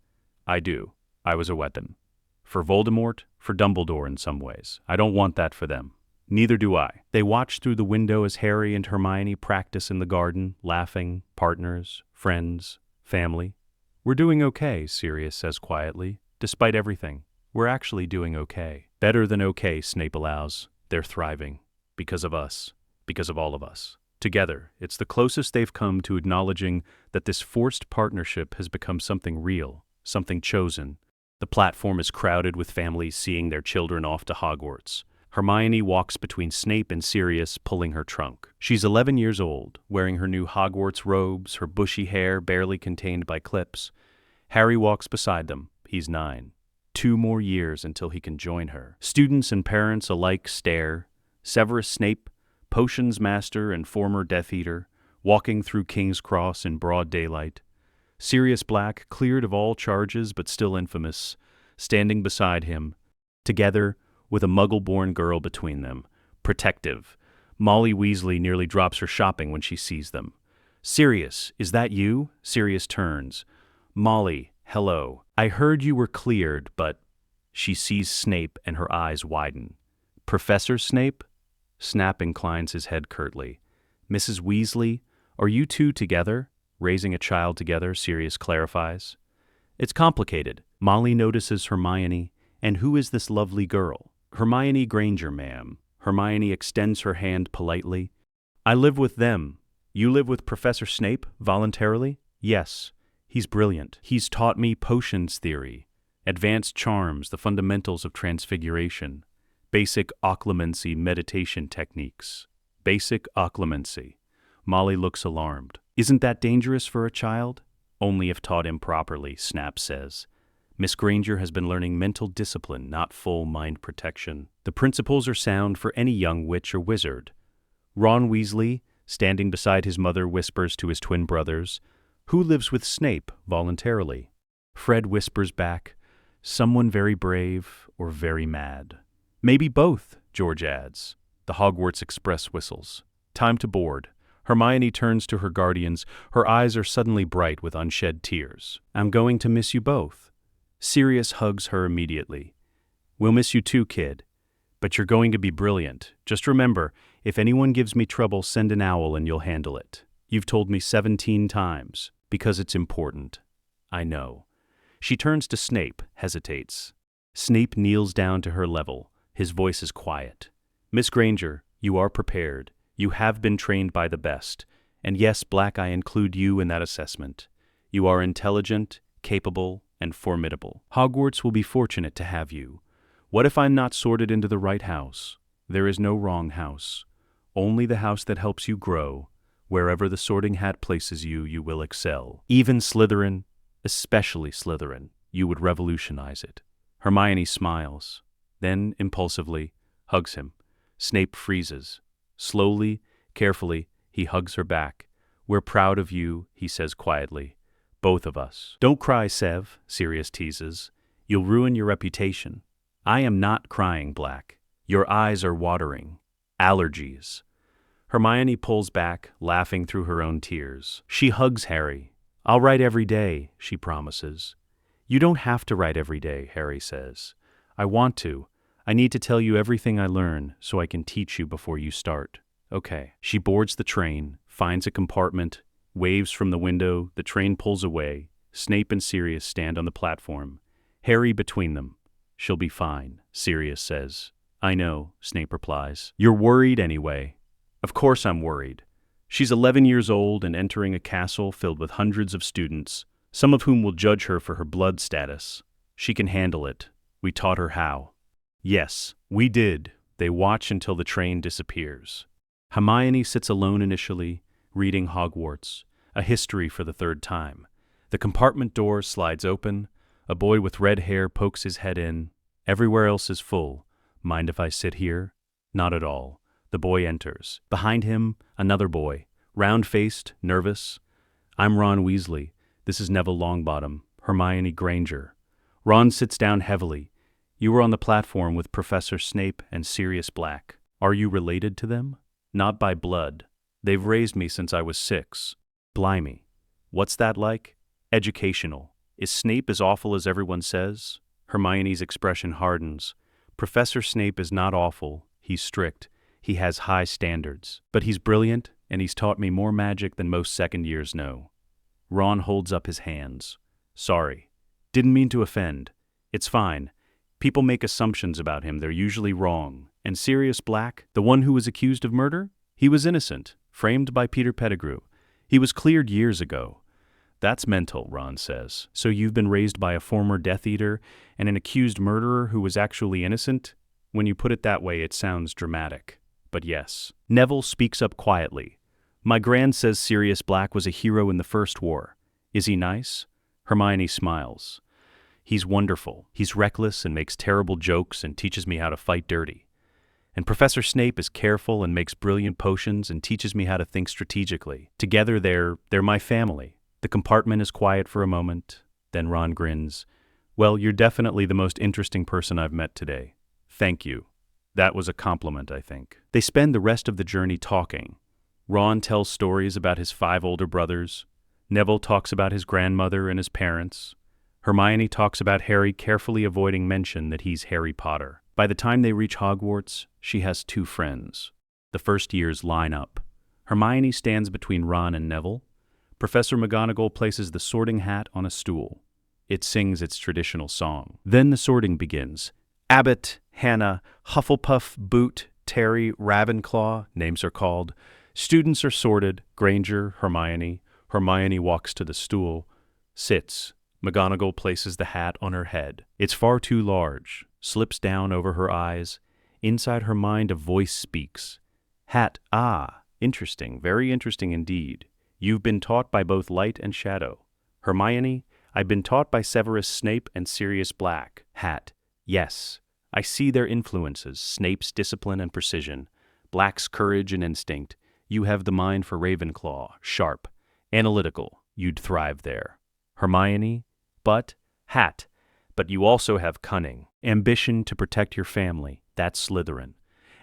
S2: I do. I was a weapon. For Voldemort, for Dumbledore in some ways. I don't want that for them. Neither do I. They watch through the window as Harry and Hermione practice in the garden, laughing, partners, friends, family. We're doing okay, Sirius says quietly. Despite everything, we're actually doing okay. Better than okay, Snape allows. They're thriving. Because of us. Because of all of us. Together, it's the closest they've come to acknowledging that this forced partnership has become something real, something chosen. The platform is crowded with families seeing their children off to Hogwarts. Hermione walks between Snape and Sirius, pulling her trunk. She's 11 years old, wearing her new Hogwarts robes, her bushy hair barely contained by clips. Harry walks beside them. He's 9. 2 more years until he can join her. Students and parents alike stare. Severus Snape, potions master and former Death Eater, walking through King's Cross in broad daylight. Sirius Black, cleared of all charges but still infamous, standing beside him. Together, with a Muggle-born girl between them. Protective. Molly Weasley nearly drops her shopping when she sees them. Sirius, is that you? Sirius turns. Molly, hello. I heard you were cleared, but... She sees Snape and her eyes widen. Professor Snape? Snap inclines his head curtly. Mrs. Weasley, are you two together? Raising a child together, Sirius clarifies. It's complicated. Molly notices Hermione. And who is this lovely girl? Hermione Granger, ma'am. Hermione extends her hand politely. I live with them. You live with Professor Snape, voluntarily? Yes. He's brilliant. He's taught me potions theory, advanced charms, the fundamentals of transfiguration, basic occlumency meditation techniques. Basic occlumency. Molly looks alarmed. Isn't that dangerous for a child? Only if taught improperly, Snap says. Miss Granger has been learning mental discipline, not full mind protection. The principles are sound for any young witch or wizard. Ron Weasley, standing beside his mother, whispers to his twin brothers, Who lives with Snape voluntarily? Fred whispers back, Someone very brave or very mad. Maybe both, George adds. The Hogwarts Express whistles. Time to board. Hermione turns to her guardians. Her eyes are suddenly bright with unshed tears. I'm going to miss you both. Sirius hugs her immediately. We'll miss you too, kid. But you're going to be brilliant. Just remember, if anyone gives me trouble, send an owl and you'll handle it. You've told me 17 times, because it's important. I know. She turns to Snape, hesitates. Snape kneels down to her level. His voice is quiet. Miss Granger, you are prepared. You have been trained by the best. And yes, Black, I include you in that assessment. You are intelligent, capable, and formidable. Hogwarts will be fortunate to have you. What if I'm not sorted into the right house? There is no wrong house. Only the house that helps you grow. Wherever the sorting hat places you, you will excel. Even Slytherin, especially Slytherin, you would revolutionize it. Hermione smiles. Then, impulsively, hugs him. Snape freezes. Slowly, carefully, he hugs her back. We're proud of you, he says quietly. Both of us. Don't cry, Sev, Sirius teases. You'll ruin your reputation. I am not crying, Black. Your eyes are watering. Allergies. Hermione pulls back, laughing through her own tears. She hugs Harry. I'll write every day, she promises. You don't have to write every day, Harry says. I want to. I need to tell you everything I learn so I can teach you before you start. Okay. She boards the train, finds a compartment, waves from the window, the train pulls away. Snape and Sirius stand on the platform. Harry between them. She'll be fine, Sirius says. I know, Snape replies. You're worried anyway. Of course I'm worried. She's 11 years old and entering a castle filled with hundreds of students, some of whom will judge her for her blood status. She can handle it. We taught her how. Yes, we did. They watch until the train disappears. Hermione sits alone initially, reading Hogwarts, a history for the 3rd time. The compartment door slides open. A boy with red hair pokes his head in. Everywhere else is full. Mind if I sit here? Not at all. The boy enters. Behind him, another boy, round-faced, nervous. I'm Ron Weasley. This is Neville Longbottom, Hermione Granger. Ron sits down heavily. You were on the platform with Professor Snape and Sirius Black. Are you related to them? Not by blood. They've raised me since I was 6. Blimey. What's that like? Educational. Is Snape as awful as everyone says? Hermione's expression hardens. Professor Snape is not awful. He's strict. He has high standards. But he's brilliant, and he's taught me more magic than most second years know. Ron holds up his hands. Sorry. Didn't mean to offend. It's fine. People make assumptions about him. They're usually wrong. And Sirius Black, the one who was accused of murder? He was innocent, framed by Peter Pettigrew. He was cleared years ago. That's mental, Ron says. So you've been raised by a former Death Eater and an accused murderer who was actually innocent? When you put it that way, it sounds dramatic. But yes. Neville speaks up quietly. My gran says Sirius Black was a hero in the First War. Is he nice? Hermione smiles. He's wonderful. He's reckless and makes terrible jokes and teaches me how to fight dirty. And Professor Snape is careful and makes brilliant potions and teaches me how to think strategically. Together they're my family. The compartment is quiet for a moment. Then Ron grins. Well, you're definitely the most interesting person I've met today. Thank you. That was a compliment, I think. They spend the rest of the journey talking. Ron tells stories about his 5 older brothers. Neville talks about his grandmother and his parents. Hermione talks about Harry carefully avoiding mention that he's Harry Potter. By the time they reach Hogwarts, she has 2 friends. The first years line up. Hermione stands between Ron and Neville. Professor McGonagall places the sorting hat on a stool. It sings its traditional song. Then the sorting begins. Abbott, Hannah, Hufflepuff, Boot, Terry, Ravenclaw, names are called. Students are sorted. Granger, Hermione. Hermione walks to the stool, sits. McGonagall places the hat on her head. It's far too large, slips down over her eyes. Inside her mind a voice speaks. Hat, interesting, very interesting indeed. You've been taught by both light and shadow. Hermione, I've been taught by Severus Snape and Sirius Black. Hat, yes. I see their influences, Snape's discipline and precision, Black's courage and instinct. You have the mind for Ravenclaw, sharp, analytical. You'd thrive there. Hermione, but you also have cunning, ambition to protect your family, that's Slytherin,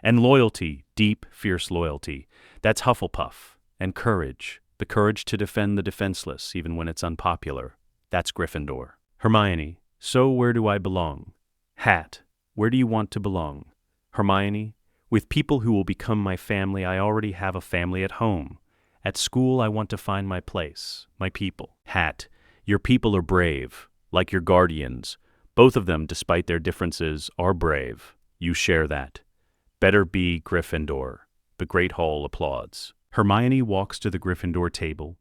S2: and loyalty, deep, fierce loyalty, that's Hufflepuff, and courage, the courage to defend the defenseless even when it's unpopular, that's Gryffindor. Hermione, so where do I belong? Hat, where do you want to belong? Hermione, with people who will become my family. I already have a family at home. At school I want to find my place, my people. Hat, your people are brave, like your guardians. Both of them, despite their differences, are brave. You share that. Better be Gryffindor. The Great Hall applauds. Hermione walks to the Gryffindor table.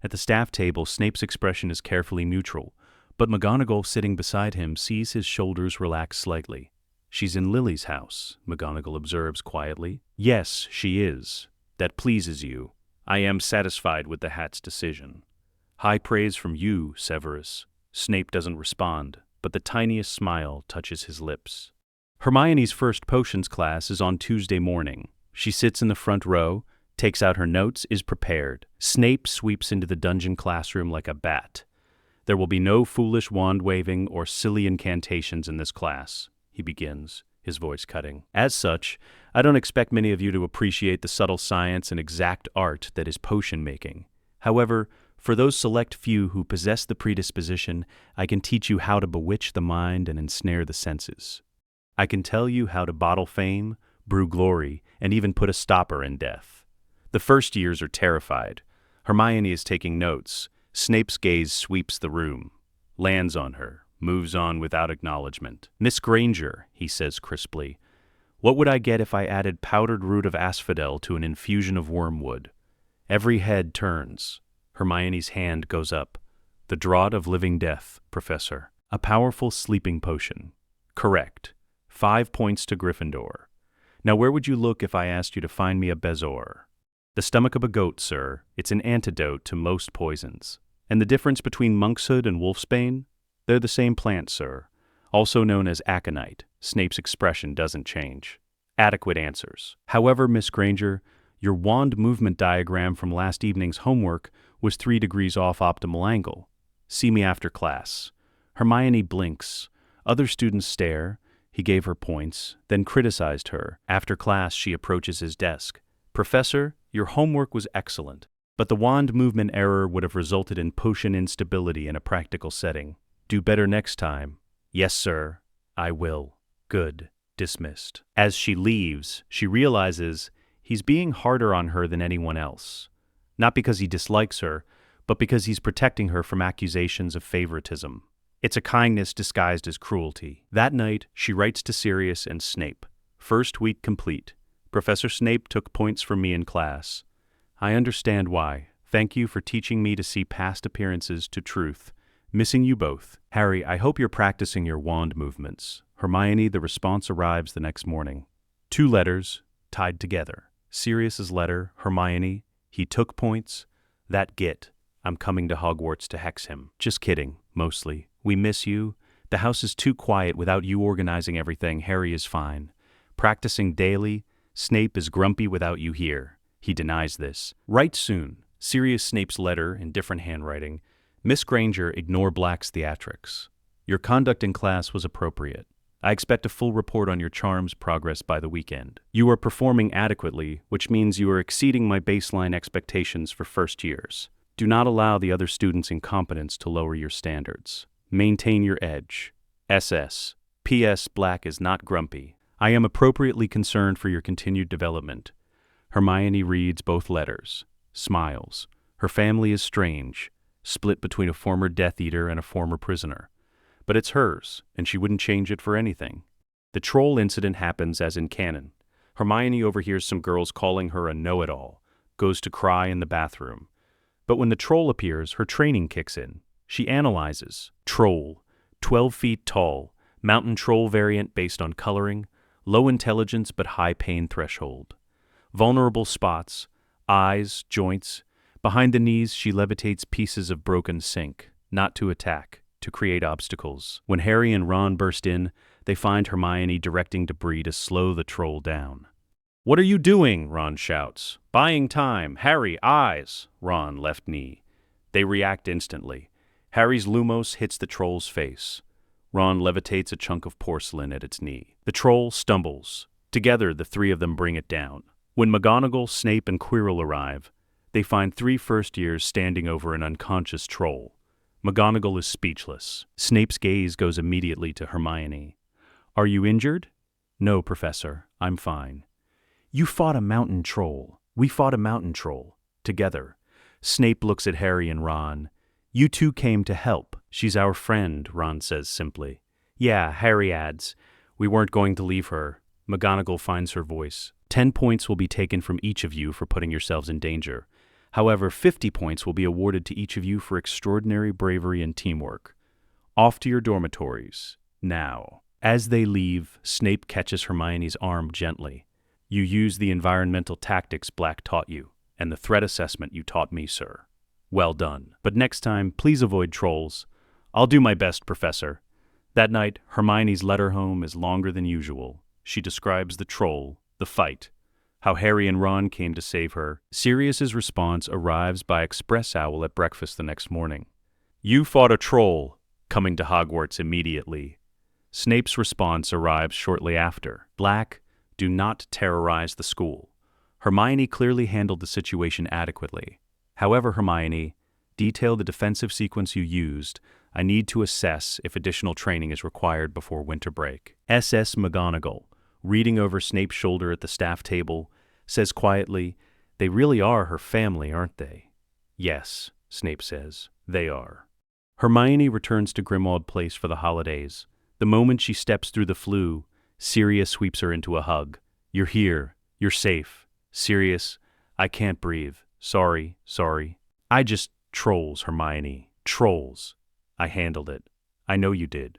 S2: At the staff table, Snape's expression is carefully neutral, but McGonagall sitting beside him sees his shoulders relax slightly. She's in Lily's house, McGonagall observes quietly. Yes, she is. That pleases you. I am satisfied with the hat's decision. High praise from you, Severus. Snape doesn't respond, but the tiniest smile touches his lips. Hermione's first potions class is on Tuesday morning. She sits in the front row, takes out her notes, is prepared. Snape sweeps into the dungeon classroom like a bat. There will be no foolish wand-waving or silly incantations in this class, he begins, his voice cutting. As such, I don't expect many of you to appreciate the subtle science and exact art that is potion-making. However, for those select few who possess the predisposition, I can teach you how to bewitch the mind and ensnare the senses. I can tell you how to bottle fame, brew glory, and even put a stopper in death. The first years are terrified. Hermione is taking notes. Snape's gaze sweeps the room, lands on her, moves on without acknowledgement. Miss Granger, he says crisply, what would I get if I added powdered root of asphodel to an infusion of wormwood? Every head turns. Hermione's hand goes up. The draught of living death, Professor. A powerful sleeping potion. Correct. 5 points to Gryffindor. Now where would you look if I asked you to find me a bezoar? The stomach of a goat, sir. It's an antidote to most poisons. And the difference between monkshood and wolfsbane? They're the same plant, sir. Also known as aconite. Snape's expression doesn't change. Adequate answers. However, Miss Granger, your wand movement diagram from last evening's homework was 3 degrees off optimal angle. See me after class. Hermione blinks. Other students stare. He gave her points, then criticized her. After class, she approaches his desk. Professor, your homework was excellent, but the wand movement error would have resulted in potion instability in a practical setting. Do better next time. Yes, sir. I will. Good. Dismissed. As she leaves, she realizes he's being harder on her than anyone else. Not because he dislikes her, but because he's protecting her from accusations of favoritism. It's a kindness disguised as cruelty. That night, she writes to Sirius and Snape. First week complete. Professor Snape took points from me in class. I understand why. Thank you for teaching me to see past appearances to truth. Missing you both. Harry, I hope you're practicing your wand movements. Hermione, the response arrives the next morning. 2 letters, tied together. Sirius's letter, Hermione, he took points. That git. I'm coming to Hogwarts to hex him. Just kidding, mostly. We miss you. The house is too quiet without you organizing everything. Harry is fine. Practicing daily. Snape is grumpy without you here. He denies this. Write soon. Sirius Snape's letter in different handwriting. Miss Granger, ignore Black's theatrics. Your conduct in class was appropriate. I expect a full report on your charms progress by the weekend. You are performing adequately, which means you are exceeding my baseline expectations for first years. Do not allow the other students' incompetence to lower your standards. Maintain your edge. SS. P.S. Black is not grumpy. I am appropriately concerned for your continued development. Hermione reads both letters. Smiles. Her family is strange, split between a former Death Eater and a former prisoner. But it's hers, and she wouldn't change it for anything. The troll incident happens as in canon. Hermione overhears some girls calling her a know-it-all, goes to cry in the bathroom. But when the troll appears, her training kicks in. She analyzes. Troll. 12 feet tall. Mountain troll variant based on coloring. Low intelligence but high pain threshold. Vulnerable spots. Eyes, joints. Behind the knees, she levitates pieces of broken sink. Not to attack, to create obstacles. When Harry and Ron burst in, they find Hermione directing debris to slow the troll down. What are you doing? Ron shouts. Buying time. Harry, eyes. Ron, left knee. They react instantly. Harry's Lumos hits the troll's face. Ron levitates a chunk of porcelain at its knee. The troll stumbles. Together, the 3 of them bring it down. When McGonagall, Snape, and Quirrell arrive, they find 3 first-years standing over an unconscious troll. McGonagall is speechless. Snape's gaze goes immediately to Hermione. Are you injured? No, Professor. I'm fine. You fought a mountain troll. We fought a mountain troll. Together. Snape looks at Harry and Ron. You 2 came to help. She's our friend, Ron says simply. Yeah, Harry adds. We weren't going to leave her. McGonagall finds her voice. 10 points will be taken from each of you for putting yourselves in danger. However, 50 points will be awarded to each of you for extraordinary bravery and teamwork. Off to your dormitories. Now. As they leave, Snape catches Hermione's arm gently. You use the environmental tactics Black taught you, and the threat assessment you taught me, sir. Well done. But next time, please avoid trolls. I'll do my best, Professor. That night, Hermione's letter home is longer than usual. She describes the troll, the fight, how Harry and Ron came to save her. Sirius's response arrives by express owl at breakfast the next morning. You fought a troll, coming to Hogwarts immediately. Snape's response arrives shortly after. Black, do not terrorize the school. Hermione clearly handled the situation adequately. However, Hermione, detail the defensive sequence you used. I need to assess if additional training is required before winter break. SS McGonagall, reading over Snape's shoulder at the staff table, says quietly, They really are her family, aren't they? Yes, Snape says, they are. Hermione returns to Grimmauld Place for the holidays. The moment she steps through the flue, Sirius sweeps her into a hug. You're here. You're safe. Sirius, I can't breathe. Sorry. I just... Trolls, Hermione. Trolls. I handled it. I know you did.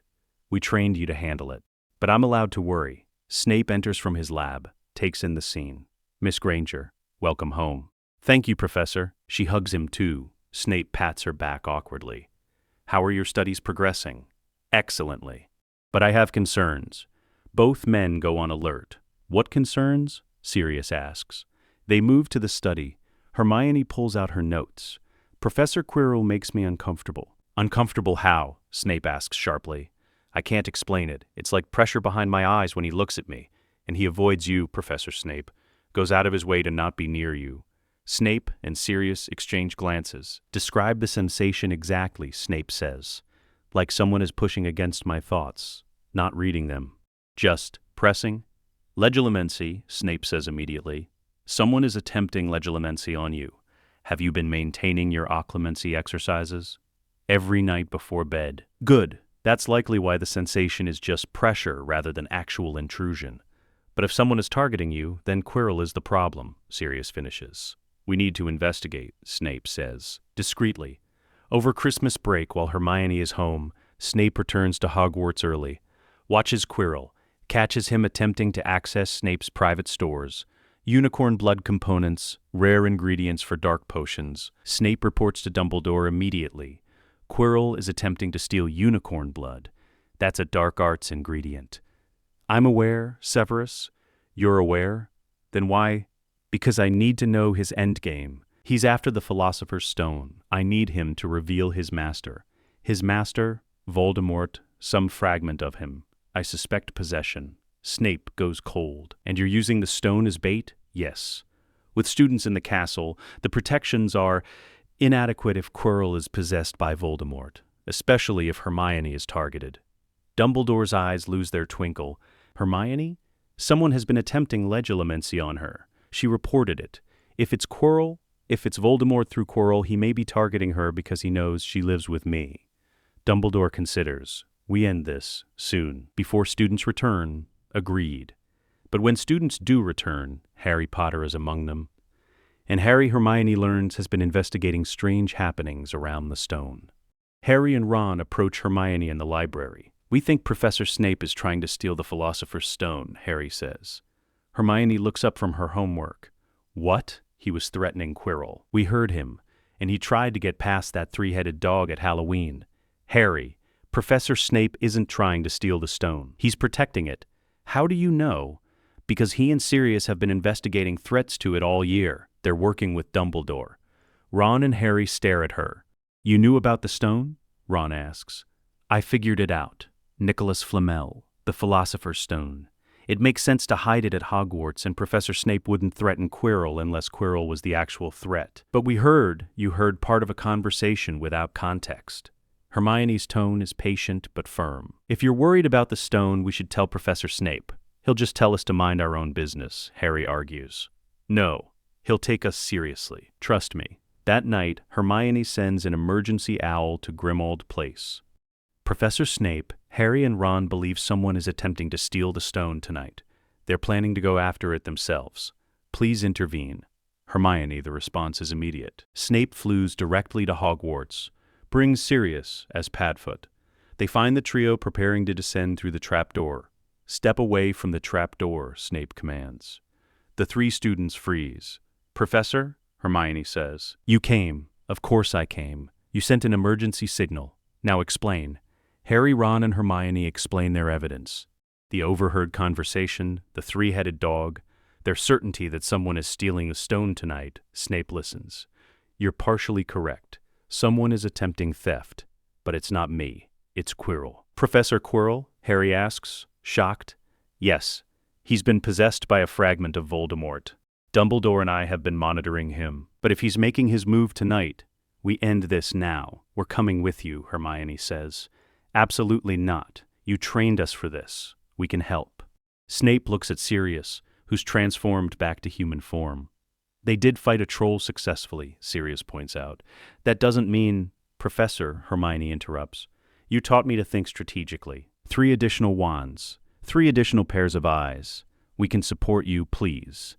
S2: We trained you to handle it. But I'm allowed to worry. Snape enters from his lab, takes in the scene. Miss Granger, welcome home. Thank you, Professor. She hugs him too. Snape pats her back awkwardly. How are your studies progressing? Excellently. But I have concerns. Both men go on alert. What concerns? Sirius asks. They move to the study. Hermione pulls out her notes. Professor Quirrell makes me uncomfortable. Uncomfortable how? Snape asks sharply. I can't explain it. It's like pressure behind my eyes when he looks at me. And he avoids you, Professor Snape. Goes out of his way to not be near you. Snape and Sirius exchange glances. Describe the sensation exactly, Snape says. Like someone is pushing against my thoughts, not reading them. Just pressing? Legilimency, Snape says immediately. Someone is attempting legilimency on you. Have you been maintaining your occlumency exercises? Every night before bed. Good. That's likely why the sensation is just pressure rather than actual intrusion. But if someone is targeting you, then Quirrell is the problem, Sirius finishes. We need to investigate, Snape says, discreetly. Over Christmas break, while Hermione is home, Snape returns to Hogwarts early, watches Quirrell, catches him attempting to access Snape's private stores, unicorn blood components, rare ingredients for dark potions. Snape reports to Dumbledore immediately. Quirrell is attempting to steal unicorn blood. That's a dark arts ingredient. I'm aware, Severus. You're aware? Then why? Because I need to know his endgame. He's after the Philosopher's Stone. I need him to reveal his master. His master, Voldemort, some fragment of him. I suspect possession. Snape goes cold. And you're using the stone as bait? Yes. With students in the castle, the protections are inadequate if Quirrell is possessed by Voldemort, especially if Hermione is targeted. Dumbledore's eyes lose their twinkle. Hermione? Someone has been attempting legislamancy on her. She reported it. If it's Quirrell, if it's Voldemort through Quirrell, he may be targeting her because he knows she lives with me. Dumbledore considers. We end this soon, before students return. Agreed. But when students do return, Harry Potter is among them. And Harry, Hermione learns, has been investigating strange happenings around the stone. Harry and Ron approach Hermione in the library. We think Professor Snape is trying to steal the Philosopher's Stone, Harry says. Hermione looks up from her homework. What? He was threatening Quirrell. We heard him, and he tried to get past that three-headed dog at Halloween. Harry, Professor Snape isn't trying to steal the stone. He's protecting it. How do you know? Because he and Sirius have been investigating threats to it all year. They're working with Dumbledore. Ron and Harry stare at her. You knew about the stone? Ron asks. I figured it out. Nicholas Flamel, the Philosopher's Stone. It makes sense to hide it at Hogwarts, and Professor Snape wouldn't threaten Quirrell unless Quirrell was the actual threat. But you heard part of a conversation without context. Hermione's tone is patient but firm. If you're worried about the stone, we should tell Professor Snape. He'll just tell us to mind our own business, Harry argues. No, he'll take us seriously. Trust me. That night, Hermione sends an emergency owl to Grimmauld Place. Professor Snape, Harry and Ron believe someone is attempting to steal the stone tonight. They're planning to go after it themselves. Please intervene. Hermione, the response is immediate. Snape flews directly to Hogwarts. Brings Sirius as Padfoot. They find the trio preparing to descend through the trapdoor. Step away from the trapdoor, Snape commands. The three students freeze. Professor, Hermione says. You came. Of course I came. You sent an emergency signal. Now explain. Harry, Ron, and Hermione explain their evidence. The overheard conversation, the three-headed dog, their certainty that someone is stealing the stone tonight. Snape listens. You're partially correct. Someone is attempting theft, but it's not me. It's Quirrell. Professor Quirrell? Harry asks, shocked. Yes, he's been possessed by a fragment of Voldemort. Dumbledore and I have been monitoring him, but if he's making his move tonight, we end this now. We're coming with you, Hermione says. Absolutely not. You trained us for this. We can help. Snape looks at Sirius, who's transformed back to human form. They did fight a troll successfully, Sirius points out. That doesn't mean... Professor, Hermione interrupts. You taught me to think strategically. 3 additional wands. 3 additional pairs of eyes. We can support you, please.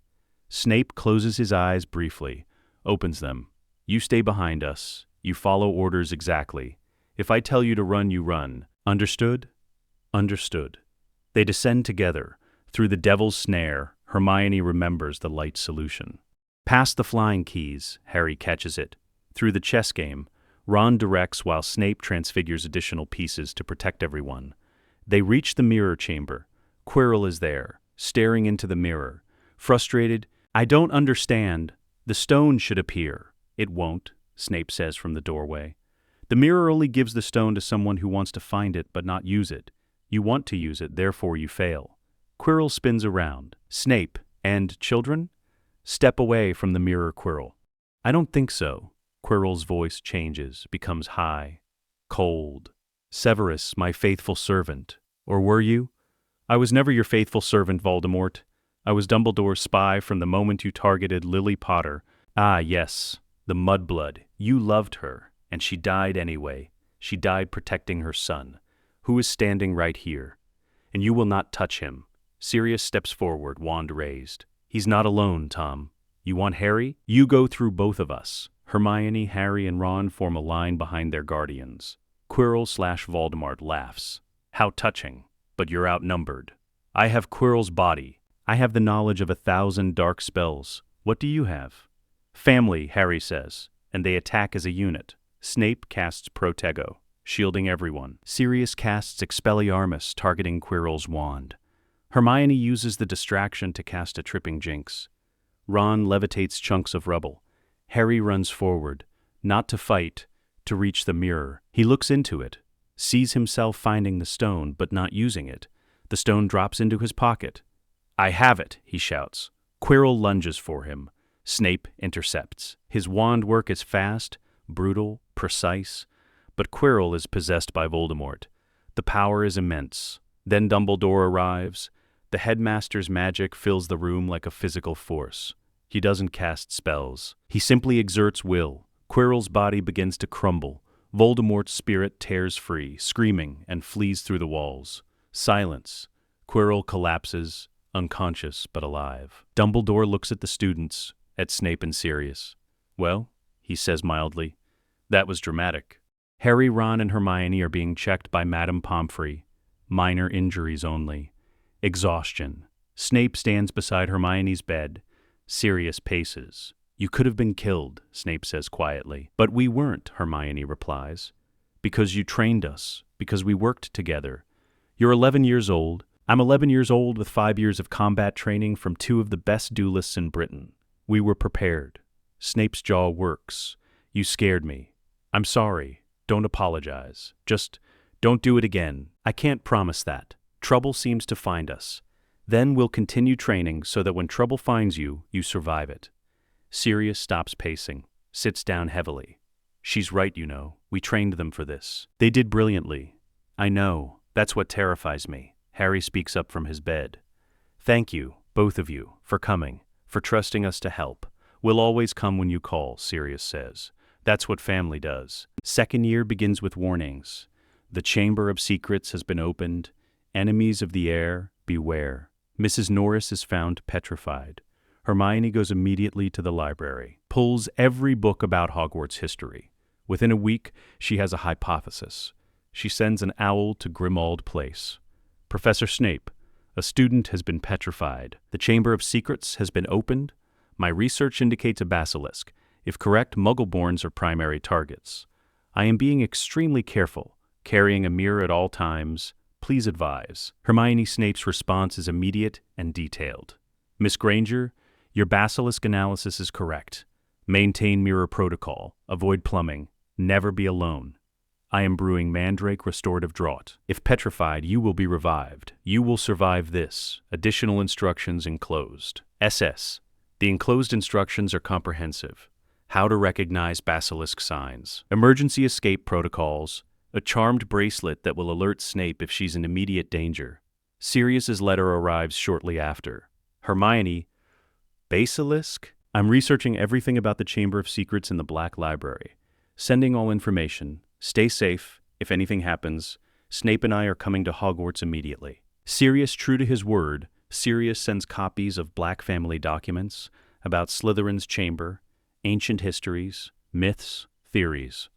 S2: Snape closes his eyes briefly, opens them. You stay behind us. You follow orders exactly. If I tell you to run, you run. Understood? Understood. They descend together. Through the devil's snare, Hermione remembers the light solution. Past the flying keys, Harry catches it. Through the chess game, Ron directs while Snape transfigures additional pieces to protect everyone. They reach the mirror chamber. Quirrell is there, staring into the mirror. Frustrated, I don't understand. The stone should appear. It won't, Snape says from the doorway. The mirror only gives the stone to someone who wants to find it but not use it. You want to use it, therefore you fail. Quirrell spins around. Snape, and children? Step away from the mirror, Quirrell. I don't think so. Quirrell's voice changes, becomes high, cold. Severus, my faithful servant. Or were you? I was never your faithful servant, Voldemort. I was Dumbledore's spy from the moment you targeted Lily Potter. Ah, yes, the mudblood. You loved her, and she died anyway. She died protecting her son. Who is standing right here? And you will not touch him. Sirius steps forward, wand raised. He's not alone, Tom. You want Harry? You go through both of us. Hermione, Harry, and Ron form a line behind their guardians. Quirrell/Voldemort laughs. How touching. But you're outnumbered. I have Quirrell's body. I have the knowledge of 1,000 dark spells. What do you have? Family, Harry says, and they attack as a unit. Snape casts Protego, shielding everyone. Sirius casts Expelliarmus, targeting Quirrell's wand. Hermione uses the distraction to cast a tripping jinx. Ron levitates chunks of rubble. Harry runs forward, not to fight, to reach the mirror. He looks into it, sees himself finding the stone but not using it. The stone drops into his pocket. I have it, he shouts. Quirrell lunges for him. Snape intercepts. His wand work is fast, brutal, precise, but Quirrell is possessed by Voldemort. The power is immense. Then Dumbledore arrives. The headmaster's magic fills the room like a physical force. He doesn't cast spells. He simply exerts will. Quirrell's body begins to crumble. Voldemort's spirit tears free, screaming, and flees through the walls. Silence. Quirrell collapses, unconscious but alive. Dumbledore looks at the students, at Snape and Sirius. Well, he says mildly, that was dramatic. Harry, Ron, and Hermione are being checked by Madame Pomfrey. Minor injuries only. Exhaustion. Snape stands beside Hermione's bed. Sirius paces. You could have been killed, Snape says quietly. But we weren't, Hermione replies. Because you trained us. Because we worked together. You're 11 years old. I'm 11 years old with 5 years of combat training from 2 of the best duelists in Britain. We were prepared. Snape's jaw works. You scared me. I'm sorry. Don't apologize. Just don't do it again. I can't promise that. Trouble seems to find us. Then we'll continue training so that when trouble finds you, you survive it. Sirius stops pacing, sits down heavily. She's right, you know. We trained them for this. They did brilliantly. I know. That's what terrifies me. Harry speaks up from his bed. Thank you, both of you, for coming, for trusting us to help. We'll always come when you call, Sirius says. That's what family does. Second year begins with warnings. The Chamber of Secrets has been opened. Enemies of the air, beware. Mrs. Norris is found petrified. Hermione goes immediately to the library, pulls every book about Hogwarts history. Within a week, she has a hypothesis. She sends an owl to Grimmauld Place. Professor Snape, a student has been petrified. The Chamber of Secrets has been opened. My research indicates a basilisk. If correct, Muggleborns are primary targets. I am being extremely careful, carrying a mirror at all times. Please advise. Hermione Snape's response is immediate and detailed. Miss Granger, your basilisk analysis is correct. Maintain mirror protocol. Avoid plumbing. Never be alone. I am brewing Mandrake Restorative Draught. If petrified, you will be revived. You will survive this. Additional instructions enclosed. SS. The enclosed instructions are comprehensive. How to recognize basilisk signs. Emergency escape protocols. A charmed bracelet that will alert Snape if she's in immediate danger. Sirius's letter arrives shortly after. Hermione, basilisk? I'm researching everything about the Chamber of Secrets in the Black Library. Sending all information. Stay safe. If anything happens, Snape and I are coming to Hogwarts immediately. Sirius, true to his word, Sirius sends copies of Black family documents about Slytherin's chamber, ancient histories, myths, theories.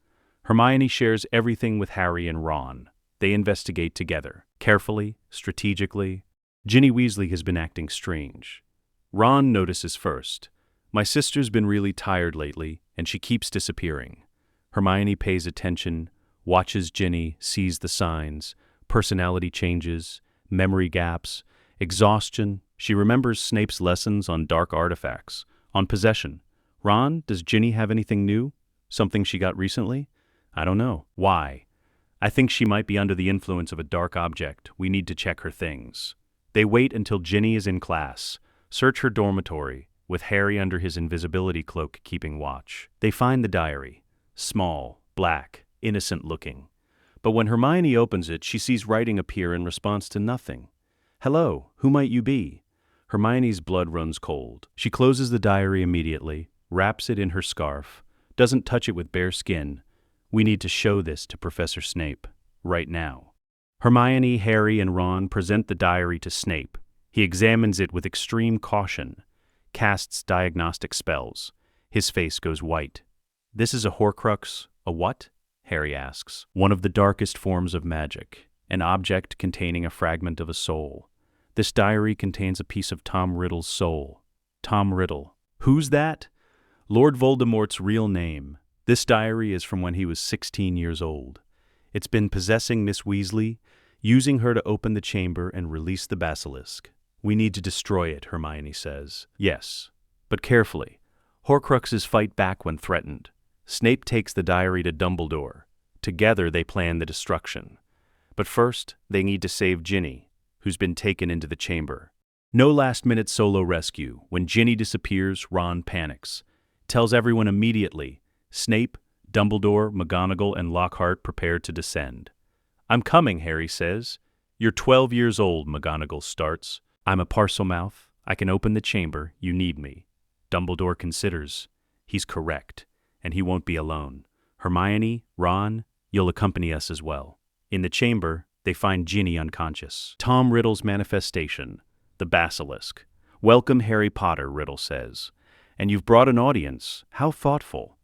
S2: Hermione shares everything with Harry and Ron. They investigate together, carefully, strategically. Ginny Weasley has been acting strange. Ron notices first. My sister's been really tired lately, and she keeps disappearing. Hermione pays attention, watches Ginny, sees the signs, personality changes, memory gaps, exhaustion. She remembers Snape's lessons on dark artifacts, on possession. Ron, does Ginny have anything new? Something she got recently? I don't know. Why? I think she might be under the influence of a dark object. We need to check her things. They wait until Ginny is in class, search her dormitory, with Harry under his invisibility cloak keeping watch. They find the diary. Small, black, innocent-looking. But when Hermione opens it, she sees writing appear in response to nothing. Hello, who might you be? Hermione's blood runs cold. She closes the diary immediately, wraps it in her scarf, doesn't touch it with bare skin. We need to show this to Professor Snape, right now. Hermione, Harry, and Ron present the diary to Snape. He examines it with extreme caution, casts diagnostic spells. His face goes white. "This is a Horcrux. A what?" Harry asks. "One of the darkest forms of magic, an object containing a fragment of a soul. This diary contains a piece of Tom Riddle's soul." Tom Riddle. Who's that? Lord Voldemort's real name. This diary is from when he was 16 years old. It's been possessing Miss Weasley, using her to open the chamber and release the basilisk. "We need to destroy it," Hermione says. "Yes, but carefully. Horcruxes fight back when threatened." Snape takes the diary to Dumbledore. Together they plan the destruction. But first, they need to save Ginny, who's been taken into the chamber. No last-minute solo rescue. When Ginny disappears, Ron panics. Tells everyone immediately. Snape, Dumbledore, McGonagall, and Lockhart prepare to descend. "I'm coming," Harry says. "You're 12 years old," McGonagall starts. "I'm a Parselmouth. I can open the chamber. You need me." Dumbledore considers. He's correct, and he won't be alone. "Hermione, Ron, you'll accompany us as well." In the chamber, they find Ginny unconscious. Tom Riddle's manifestation, the basilisk. "Welcome, Harry Potter," Riddle says. "And you've brought an audience. How thoughtful."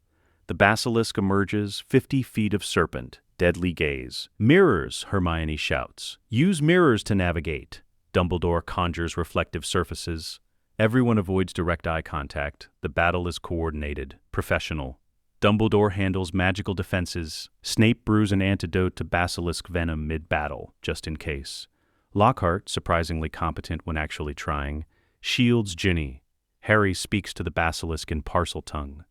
S2: The basilisk emerges, 50 feet of serpent, deadly gaze. "Mirrors," Hermione shouts. "Use mirrors to navigate." Dumbledore conjures reflective surfaces. Everyone avoids direct eye contact. The battle is coordinated, professional. Dumbledore handles magical defenses. Snape brews an antidote to basilisk venom mid-battle, just in case. Lockhart, surprisingly competent when actually trying, shields Ginny. Harry speaks to the basilisk in Parseltongue.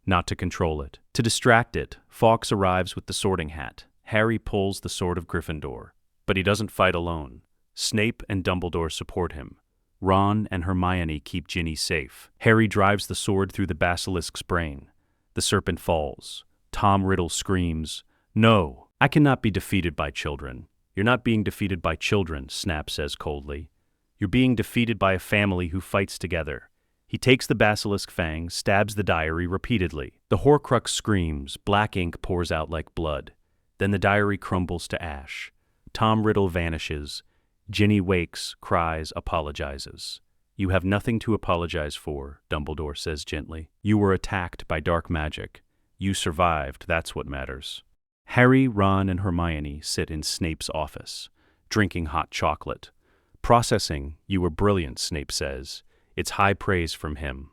S2: Not to control it. To distract it, Fawkes arrives with the sorting hat. Harry pulls the sword of Gryffindor. But he doesn't fight alone. Snape and Dumbledore support him. Ron and Hermione keep Ginny safe. Harry drives the sword through the basilisk's brain. The serpent falls. Tom Riddle screams, "No, I cannot be defeated by children." "You're not being defeated by children," Snap says coldly. "You're being defeated by a family who fights together." He takes the basilisk fang, stabs the diary repeatedly. The Horcrux screams, black ink pours out like blood. Then the diary crumbles to ash. Tom Riddle vanishes. Ginny wakes, cries, apologizes. "You have nothing to apologize for," Dumbledore says gently. "You were attacked by dark magic. You survived, that's what matters." Harry, Ron, and Hermione sit in Snape's office, drinking hot chocolate. "Processing, you were brilliant," Snape says. It's high praise from him.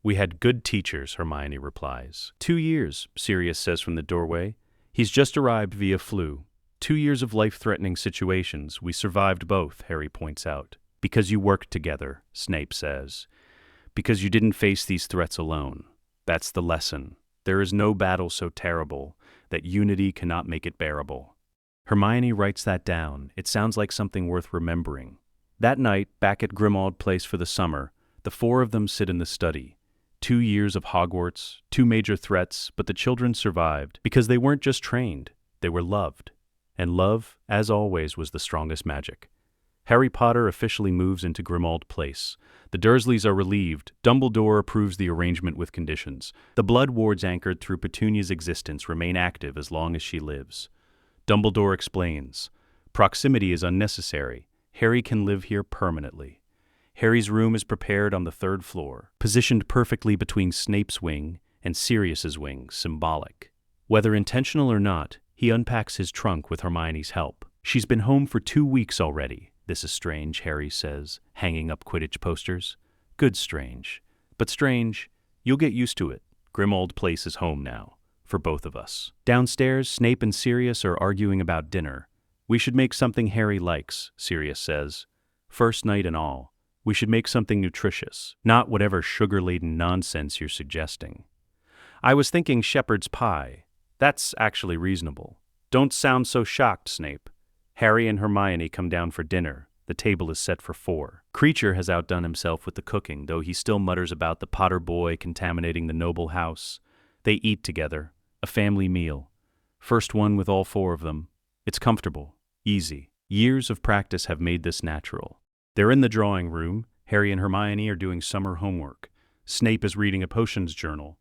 S2: "We had good teachers," Hermione replies. 2 years, Sirius says from the doorway. "He's just arrived via flu. 2 years of life-threatening situations. We survived both," Harry points out. "Because you worked together," Snape says. "Because you didn't face these threats alone. That's the lesson. There is no battle so terrible that unity cannot make it bearable." Hermione writes that down. It sounds like something worth remembering. That night, back at Grimmauld Place for the summer, the 4 of them sit in the study. 2 years of Hogwarts, 2 major threats, but the children survived because they weren't just trained, they were loved. And love, as always, was the strongest magic. Harry Potter officially moves into Grimmauld Place. The Dursleys are relieved. Dumbledore approves the arrangement with conditions. The blood wards anchored through Petunia's existence remain active as long as she lives. Dumbledore explains, "Proximity is unnecessary. Harry can live here permanently." Harry's room is prepared on the 3rd floor, positioned perfectly between Snape's wing and Sirius's wing, symbolic. Whether intentional or not, he unpacks his trunk with Hermione's help. "She's been home for 2 weeks already. This is strange," Harry says, hanging up Quidditch posters. "Good strange. But strange, you'll get used to it. Grimmauld Place is home now, for both of us." Downstairs, Snape and Sirius are arguing about dinner. "We should make something Harry likes," Sirius says. "First night and all. We should make something nutritious, not whatever sugar-laden nonsense you're suggesting." "I was thinking shepherd's pie. That's actually reasonable." "Don't sound so shocked, Snape." Harry and Hermione come down for dinner. The table is set for 4. Creature has outdone himself with the cooking, though he still mutters about the Potter boy contaminating the noble house. They eat together, a family meal. First one with all 4 of them. It's comfortable, easy. Years of practice have made this natural. They're in the drawing room. Harry and Hermione are doing summer homework. Snape is reading a potions journal.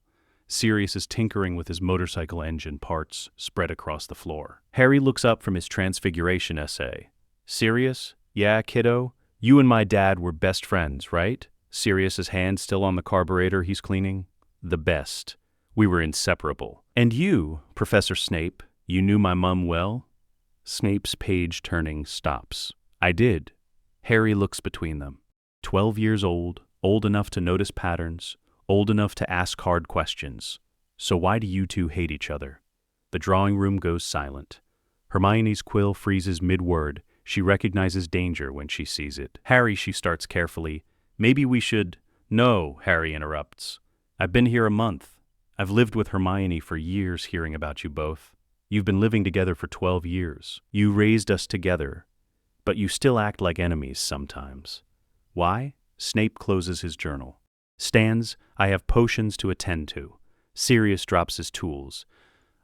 S2: Sirius is tinkering with his motorcycle engine parts spread across the floor. Harry looks up from his transfiguration essay. Sirius? Yeah, kiddo? You and my dad were best friends, right? Sirius's hand still on the carburetor he's cleaning. The best. We were inseparable. And you, Professor Snape, you knew my mum well? Snape's page-turning stops. I did. Harry looks between them. 12 years old, old enough to notice patterns, old enough to ask hard questions. So why do you two hate each other? The drawing room goes silent. Hermione's quill freezes mid-word. She recognizes danger when she sees it. Harry, she starts carefully. Maybe we should... No, Harry interrupts. I've been here a month. I've lived with Hermione for years hearing about you both. You've been living together for 12 years. You raised us together. But you still act like enemies sometimes. Why? Snape closes his journal. Stands, I have potions to attend to. Sirius drops his tools.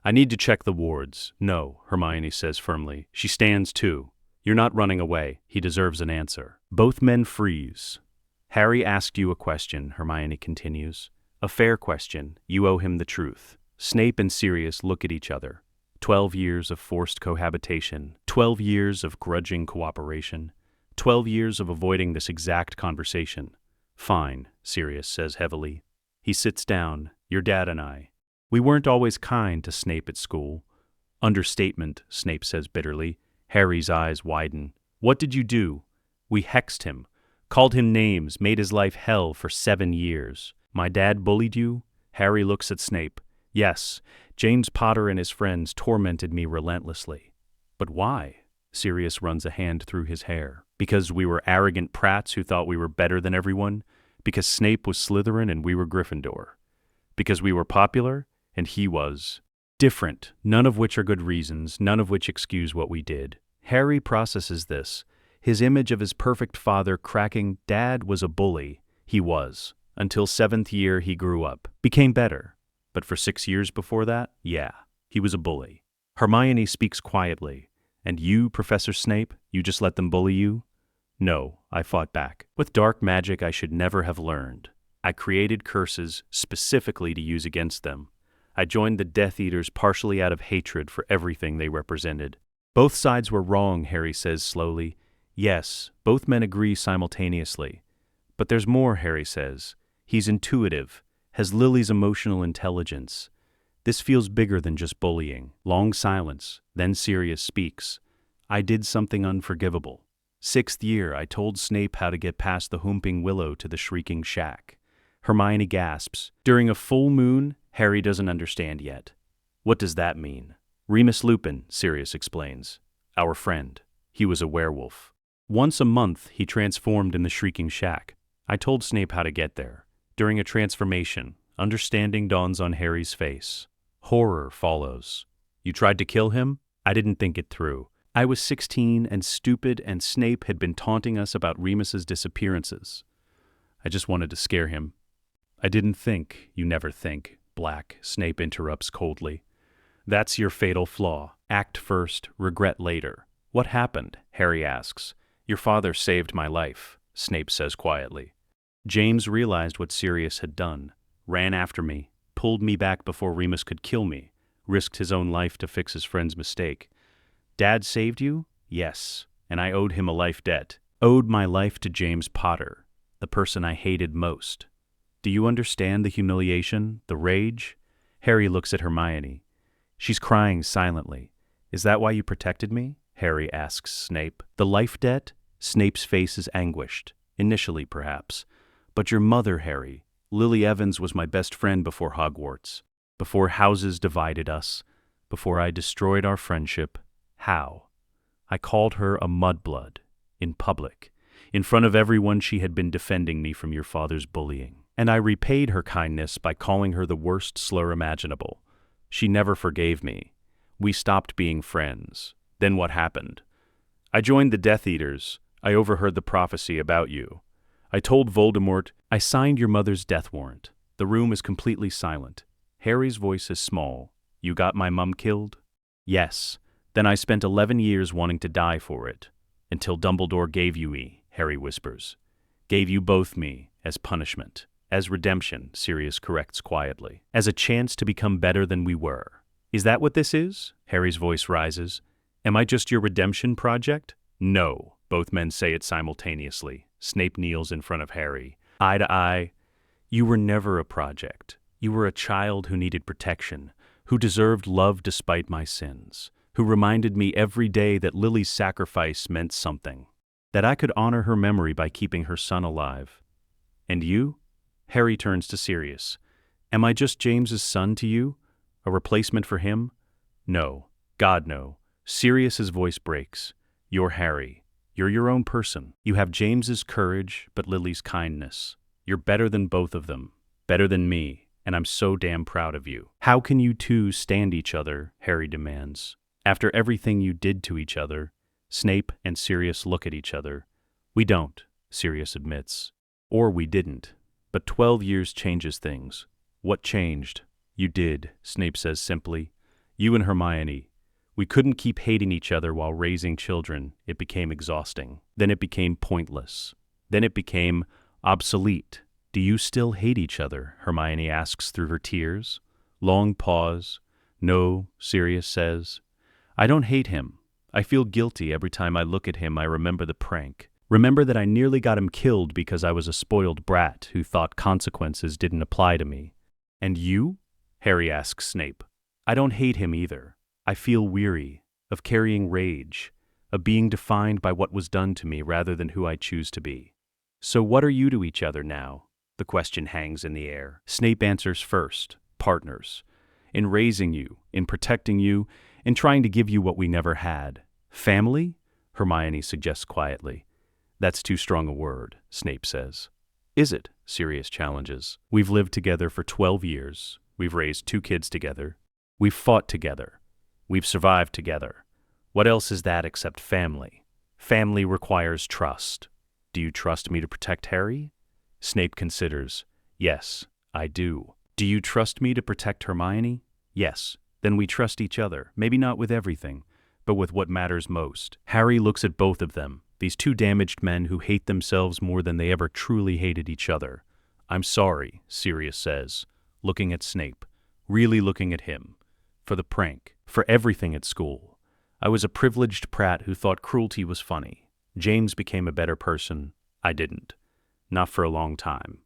S2: I need to check the wards. No, Hermione says firmly. She stands too. You're not running away. He deserves an answer. Both men freeze. Harry asked you a question, Hermione continues. A fair question. You owe him the truth. Snape and Sirius look at each other. 12 years of forced cohabitation. 12 years of grudging cooperation. 12 years of avoiding this exact conversation. Fine, Sirius says heavily. He sits down. Your dad and I. We weren't always kind to Snape at school. Understatement, Snape says bitterly. Harry's eyes widen. What did you do? We hexed him. Called him names, made his life hell for 7 years. My dad bullied you? Harry looks at Snape. Yes, James Potter and his friends tormented me relentlessly. But why? Sirius runs a hand through his hair. Because we were arrogant prats who thought we were better than everyone? Because Snape was Slytherin and we were Gryffindor? Because we were popular and he was different, none of which are good reasons, none of which excuse what we did. Harry processes this. His image of his perfect father cracking, Dad was a bully. He was. Until 7th year he grew up. Became better. But for 6 years before that, yeah, he was a bully. Hermione speaks quietly. And you, Professor Snape, you just let them bully you? No, I fought back. With dark magic I should never have learned. I created curses specifically to use against them. I joined the Death Eaters partially out of hatred for everything they represented. Both sides were wrong, Harry says slowly. Yes, both men agree simultaneously. But there's more, Harry says. He's intuitive, has Lily's emotional intelligence. This feels bigger than just bullying. Long silence, then Sirius speaks. I did something unforgivable. 6th year, I told Snape how to get past the Whomping Willow to the Shrieking Shack. Hermione gasps. During a full moon, Harry doesn't understand yet. What does that mean? Remus Lupin, Sirius explains. Our friend. He was a werewolf. Once a month, he transformed in the Shrieking Shack. I told Snape how to get there. During a transformation, understanding dawns on Harry's face. Horror follows. You tried to kill him? I didn't think it through. I was 16 and stupid, and Snape had been taunting us about Remus's disappearances. I just wanted to scare him. I didn't think. You never think, Black, Snape interrupts coldly. That's your fatal flaw. Act first, regret later. What happened? Harry asks. Your father saved my life, Snape says quietly. James realized what Sirius had done, ran after me, pulled me back before Remus could kill me, risked his own life to fix his friend's mistake. Dad saved you? Yes, and I owed him a life debt. Owed my life to James Potter, the person I hated most. Do you understand the humiliation, the rage? Harry looks at Hermione. She's crying silently. Is that why you protected me? Harry asks Snape. The life debt? Snape's face is anguished. Initially, perhaps. But your mother, Harry. Lily Evans was my best friend before Hogwarts. Before houses divided us. Before I destroyed our friendship. How? I called her a mudblood. In public. In front of everyone she had been defending me from your father's bullying. And I repaid her kindness by calling her the worst slur imaginable. She never forgave me. We stopped being friends. Then what happened? I joined the Death Eaters. I overheard the prophecy about you. I told Voldemort, I signed your mother's death warrant. The room is completely silent. Harry's voice is small. You got my mum killed? Yes. Then I spent 11 years wanting to die for it. Until Dumbledore gave you me, Harry whispers. Gave you both me, as punishment. As redemption, Sirius corrects quietly. As a chance to become better than we were. Is that what this is? Harry's voice rises. Am I just your redemption project? No. Both men say it simultaneously. Snape kneels in front of Harry. Eye to eye. You were never a project. You were a child who needed protection, who deserved love despite my sins, who reminded me every day that Lily's sacrifice meant something, that I could honor her memory by keeping her son alive. And you? Harry turns to Sirius. Am I just James's son to you? A replacement for him? No. God, no. Sirius's voice breaks. You're Harry. You're your own person. You have James's courage, but Lily's kindness. You're better than both of them. Better than me. And I'm so damn proud of you. How can you two stand each other? Harry demands. After everything you did to each other. Snape and Sirius look at each other. We don't, Sirius admits. Or we didn't. But 12 years changes things. What changed? You did, Snape says simply. You and Hermione. We couldn't keep hating each other while raising children. It became exhausting. Then it became pointless. Then it became obsolete. Do you still hate each other? Hermione asks through her tears. Long pause. No, Sirius says. I don't hate him. I feel guilty every time I look at him. I remember the prank. Remember that I nearly got him killed because I was a spoiled brat who thought consequences didn't apply to me. And you? Harry asks Snape. I don't hate him either. I feel weary of carrying rage, of being defined by what was done to me rather than who I choose to be. So what are you to each other now? The question hangs in the air. Snape answers first. Partners. In raising you, in protecting you, in trying to give you what we never had. Family? Hermione suggests quietly. That's too strong a word, Snape says. Is it? Sirius challenges. We've lived together for 12 years. We've raised 2 kids together. We've fought together. We've survived together. What else is that except family? Family requires trust. Do you trust me to protect Harry? Snape considers. Yes, I do. Do you trust me to protect Hermione? Yes. Then we trust each other, maybe not with everything, but with what matters most. Harry looks at both of them, these 2 damaged men who hate themselves more than they ever truly hated each other. I'm sorry, Sirius says, looking at Snape, really looking at him. For the prank, for everything at school. I was a privileged prat who thought cruelty was funny. James became a better person. I didn't. Not for a long time.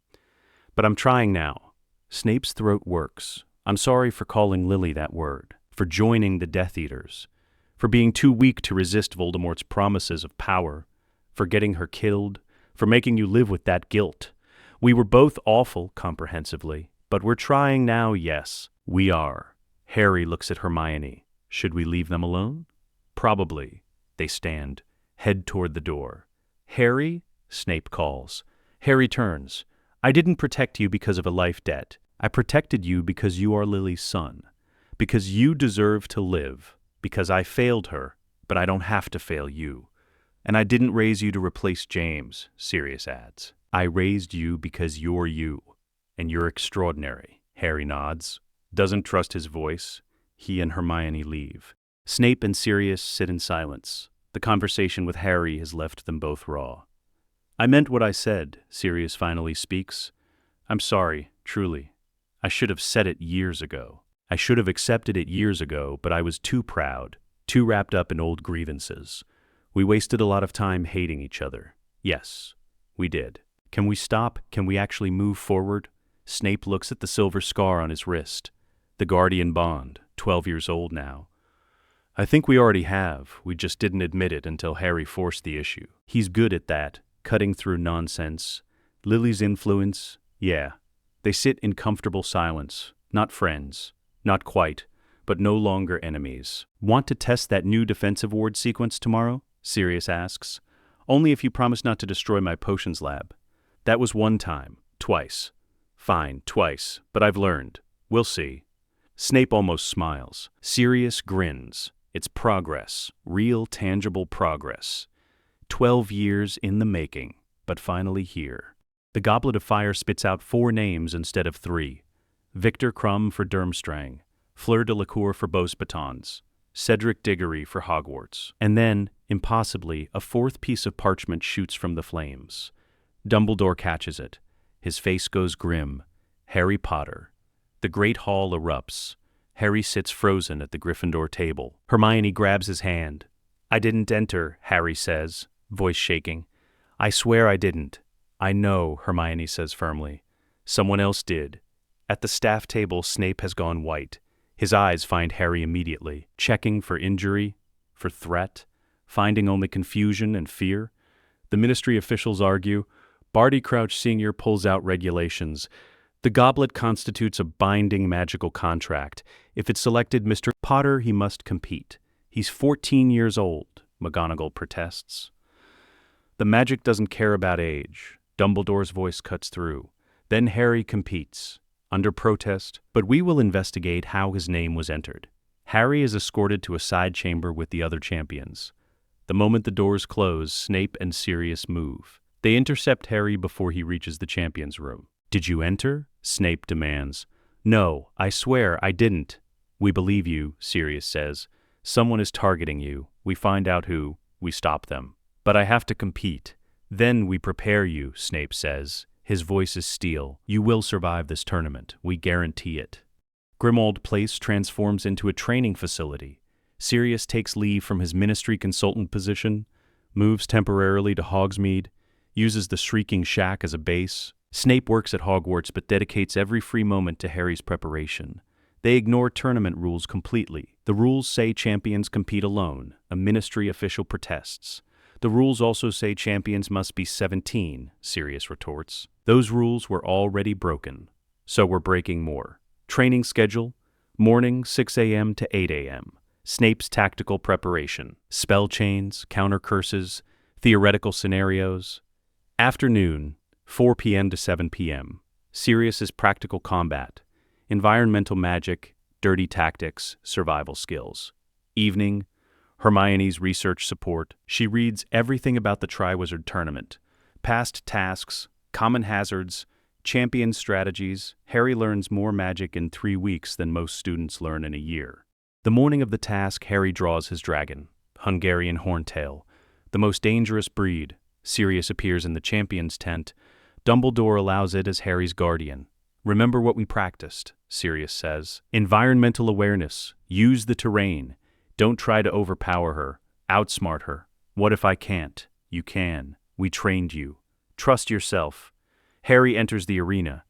S2: But I'm trying now. Snape's throat works. I'm sorry for calling Lily that word, for joining the Death Eaters, for being too weak to resist Voldemort's promises of power, for getting her killed, for making you live with that guilt. We were both awful, comprehensively, but we're trying now, yes, we are. Harry looks at Hermione. Should we leave them alone? Probably. They stand, head toward the door. Harry? Snape calls. Harry turns. I didn't protect you because of a life debt. I protected you because you are Lily's son. Because you deserve to live. Because I failed her, but I don't have to fail you. And I didn't raise you to replace James, Sirius adds. I raised you because you're you. And you're extraordinary. Harry nods. Doesn't trust his voice. He and Hermione leave. Snape and Sirius sit in silence. The conversation with Harry has left them both raw. I meant what I said, Sirius finally speaks. I'm sorry, truly. I should have said it years ago. I should have accepted it years ago, but I was too proud, too wrapped up in old grievances. We wasted a lot of time hating each other. Yes, we did. Can we stop? Can we actually move forward? Snape looks at the silver scar on his wrist. The guardian bond, 12 years old now. I think we already have. We just didn't admit it until Harry forced the issue. He's good at that, cutting through nonsense. Lily's influence, yeah. They sit in comfortable silence, not friends, not quite, but no longer enemies. Want to test that new defensive ward sequence tomorrow? Sirius asks. Only if you promise not to destroy my potions lab. That was one time, twice. Fine, twice, but I've learned. We'll see. Snape almost smiles. Sirius grins. It's progress, real tangible progress. 12 years in the making, but finally here. The Goblet of Fire spits out 4 names instead of 3. Victor Crumb for Durmstrang, Fleur de la Cour for Beauxbatons, Cedric Diggory for Hogwarts. And then, impossibly, a 4th piece of parchment shoots from the flames. Dumbledore catches it. His face goes grim. Harry Potter. The great hall erupts. Harry sits frozen at the Gryffindor table. Hermione grabs his hand. "I didn't enter," Harry says, voice shaking. "I swear I didn't." "I know," Hermione says firmly. "Someone else did." At the staff table, Snape has gone white. His eyes find Harry immediately, checking for injury, for threat, finding only confusion and fear. The ministry officials argue. Barty Crouch Sr. pulls out regulations. The goblet constitutes a binding magical contract. If it's selected Mr. Potter, he must compete. He's 14 years old, McGonagall protests. The magic doesn't care about age. Dumbledore's voice cuts through. Then Harry competes, under protest, but we will investigate how his name was entered. Harry is escorted to a side chamber with the other champions. The moment the doors close, Snape and Sirius move. They intercept Harry before he reaches the champions' room. "Did you enter?" Snape demands. "No, I swear I didn't." "We believe you," Sirius says. "Someone is targeting you. We find out who. We stop them. But I have to compete. Then we prepare you," Snape says. His voice is steel. "You will survive this tournament. We guarantee it." Grimmauld Place transforms into a training facility. Sirius takes leave from his ministry consultant position, moves temporarily to Hogsmeade, uses the Shrieking Shack as a base. Snape works at Hogwarts but dedicates every free moment to Harry's preparation. They ignore tournament rules completely. The rules say champions compete alone. A ministry official protests. "The rules also say champions must be 17, Sirius retorts. "Those rules were already broken. So we're breaking more." Training schedule: morning 6 a.m. to 8 a.m. Snape's tactical preparation. Spell chains, counter curses, theoretical scenarios. Afternoon, 4 p.m. to 7 p.m. Sirius's practical combat. Environmental magic, dirty tactics, survival skills. Evening, Hermione's research support. She reads everything about the Triwizard Tournament. Past tasks, common hazards, champion strategies. Harry learns more magic in 3 weeks than most students learn in a year. The morning of the task, Harry draws his dragon, Hungarian Horntail, the most dangerous breed. Sirius appears in the champion's tent. Dumbledore allows it as Harry's guardian. "Remember what we practiced," Sirius says. "Environmental awareness. Use the terrain. Don't try to overpower her. Outsmart her. What if I can't? You can. We trained you. Trust yourself." Harry enters the arena.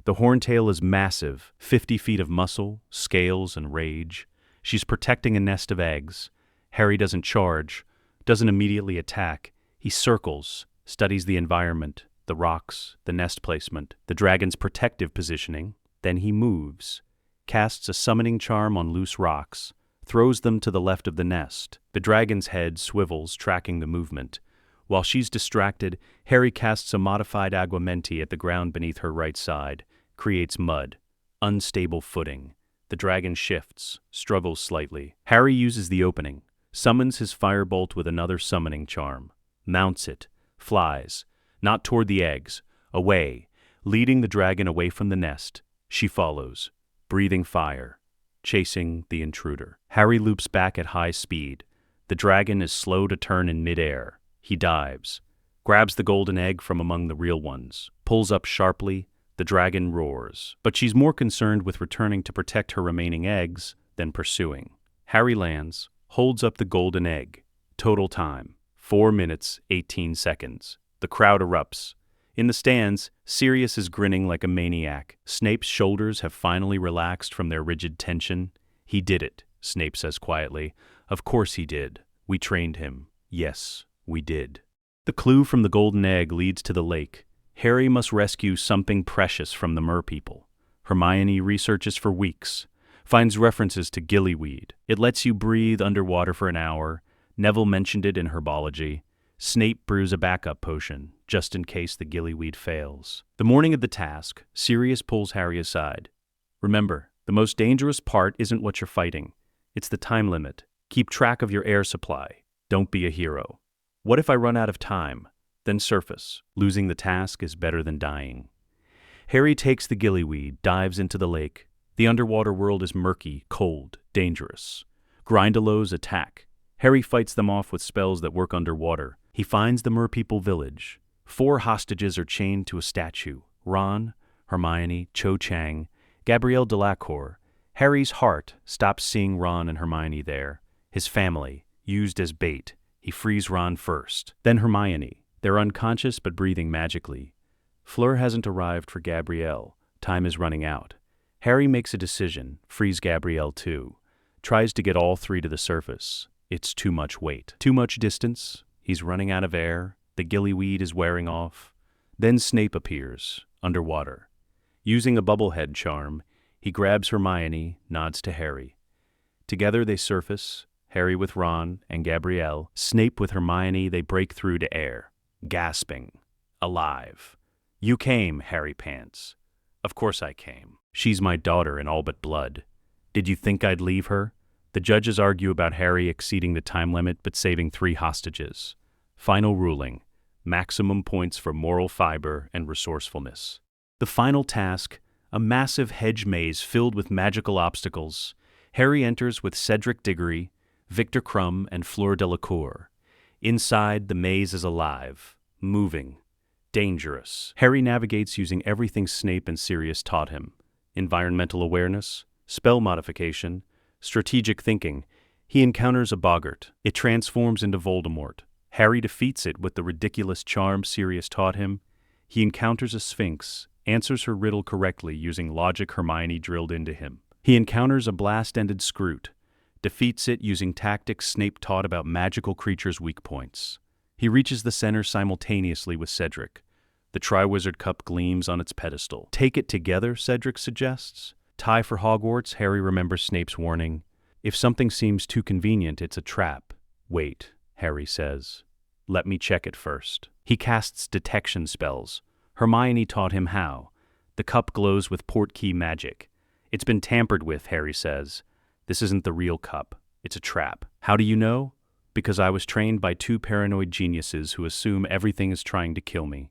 S2: The Horntail is massive, 50 feet of muscle, scales, and rage. She's protecting a nest of eggs. Harry doesn't charge, doesn't immediately attack. He circles, studies the environment, the rocks, the nest placement, the dragon's protective positioning. Then he moves, casts a summoning charm on loose rocks, throws them to the left of the nest. The dragon's head swivels, tracking the movement. While she's distracted, Harry casts a modified aguamenti at the ground beneath her right side, creates mud, unstable footing. The dragon shifts, struggles slightly. Harry uses the opening, summons his firebolt with another summoning charm, mounts it, flies, not toward the eggs, away, leading the dragon away from the nest. She follows, breathing fire, chasing the intruder. Harry loops back at high speed. The dragon is slow to turn in midair. He dives, grabs the golden egg from among the real ones, pulls up sharply. The dragon roars, but she's more concerned with returning to protect her remaining eggs than pursuing. Harry lands, holds up the golden egg. Total time, 4 minutes, 18 seconds. The crowd erupts. In the stands, Sirius is grinning like a maniac. Snape's shoulders have finally relaxed from their rigid tension. "He did it," Snape says quietly. "Of course he did. We trained him. Yes, we did." The clue from the golden egg leads to the lake. Harry must rescue something precious from the merpeople. Hermione researches for weeks, finds references to gillyweed. It lets you breathe underwater for an hour. Neville mentioned it in herbology. Snape brews a backup potion, just in case the gillyweed fails. The morning of the task, Sirius pulls Harry aside. "Remember, the most dangerous part isn't what you're fighting. It's the time limit. Keep track of your air supply. Don't be a hero. What if I run out of time? Then surface. Losing the task is better than dying." Harry takes the gillyweed, dives into the lake. The underwater world is murky, cold, dangerous. Grindylows attack. Harry fights them off with spells that work underwater. He finds the merpeople village. 4 hostages are chained to a statue. Ron, Hermione, Cho Chang, Gabrielle Delacour. Harry's heart stops seeing Ron and Hermione there. His family, used as bait. He frees Ron first. Then Hermione. They're unconscious but breathing magically. Fleur hasn't arrived for Gabrielle. Time is running out. Harry makes a decision, frees Gabrielle too. Tries to get all three to the surface. It's too much weight. Too much distance. He's running out of air. The gillyweed is wearing off. Then Snape appears, underwater. Using a bubblehead charm, he grabs Hermione, nods to Harry. Together they surface, Harry with Ron and Gabrielle. Snape with Hermione, they break through to air. Gasping. Alive. "You came," Harry pants. "Of course I came. She's my daughter in all but blood. Did you think I'd leave her?" The judges argue about Harry exceeding the time limit but saving 3 hostages. Final ruling. Maximum points for moral fiber and resourcefulness. The final task, a massive hedge maze filled with magical obstacles. Harry enters with Cedric Diggory, Victor Crumb, and Fleur Delacour. Inside, the maze is alive, moving, dangerous. Harry navigates using everything Snape and Sirius taught him. Environmental awareness, spell modification, strategic thinking. He encounters a boggart. It transforms into Voldemort. Harry defeats it with the ridiculous charm Sirius taught him. He encounters a sphinx, answers her riddle correctly using logic Hermione drilled into him. He encounters a blast-ended Scroot, defeats it using tactics Snape taught about magical creatures' weak points. He reaches the center simultaneously with Cedric. The Triwizard Cup gleams on its pedestal. "Take it together," Cedric suggests. Tie for Hogwarts, Harry remembers Snape's warning. "If something seems too convenient, it's a trap." "Wait," Harry says. "Let me check it first." He casts detection spells. Hermione taught him how. The cup glows with portkey magic. "It's been tampered with," Harry says. "This isn't the real cup. It's a trap." "How do you know?" "Because I was trained by 2 paranoid geniuses who assume everything is trying to kill me.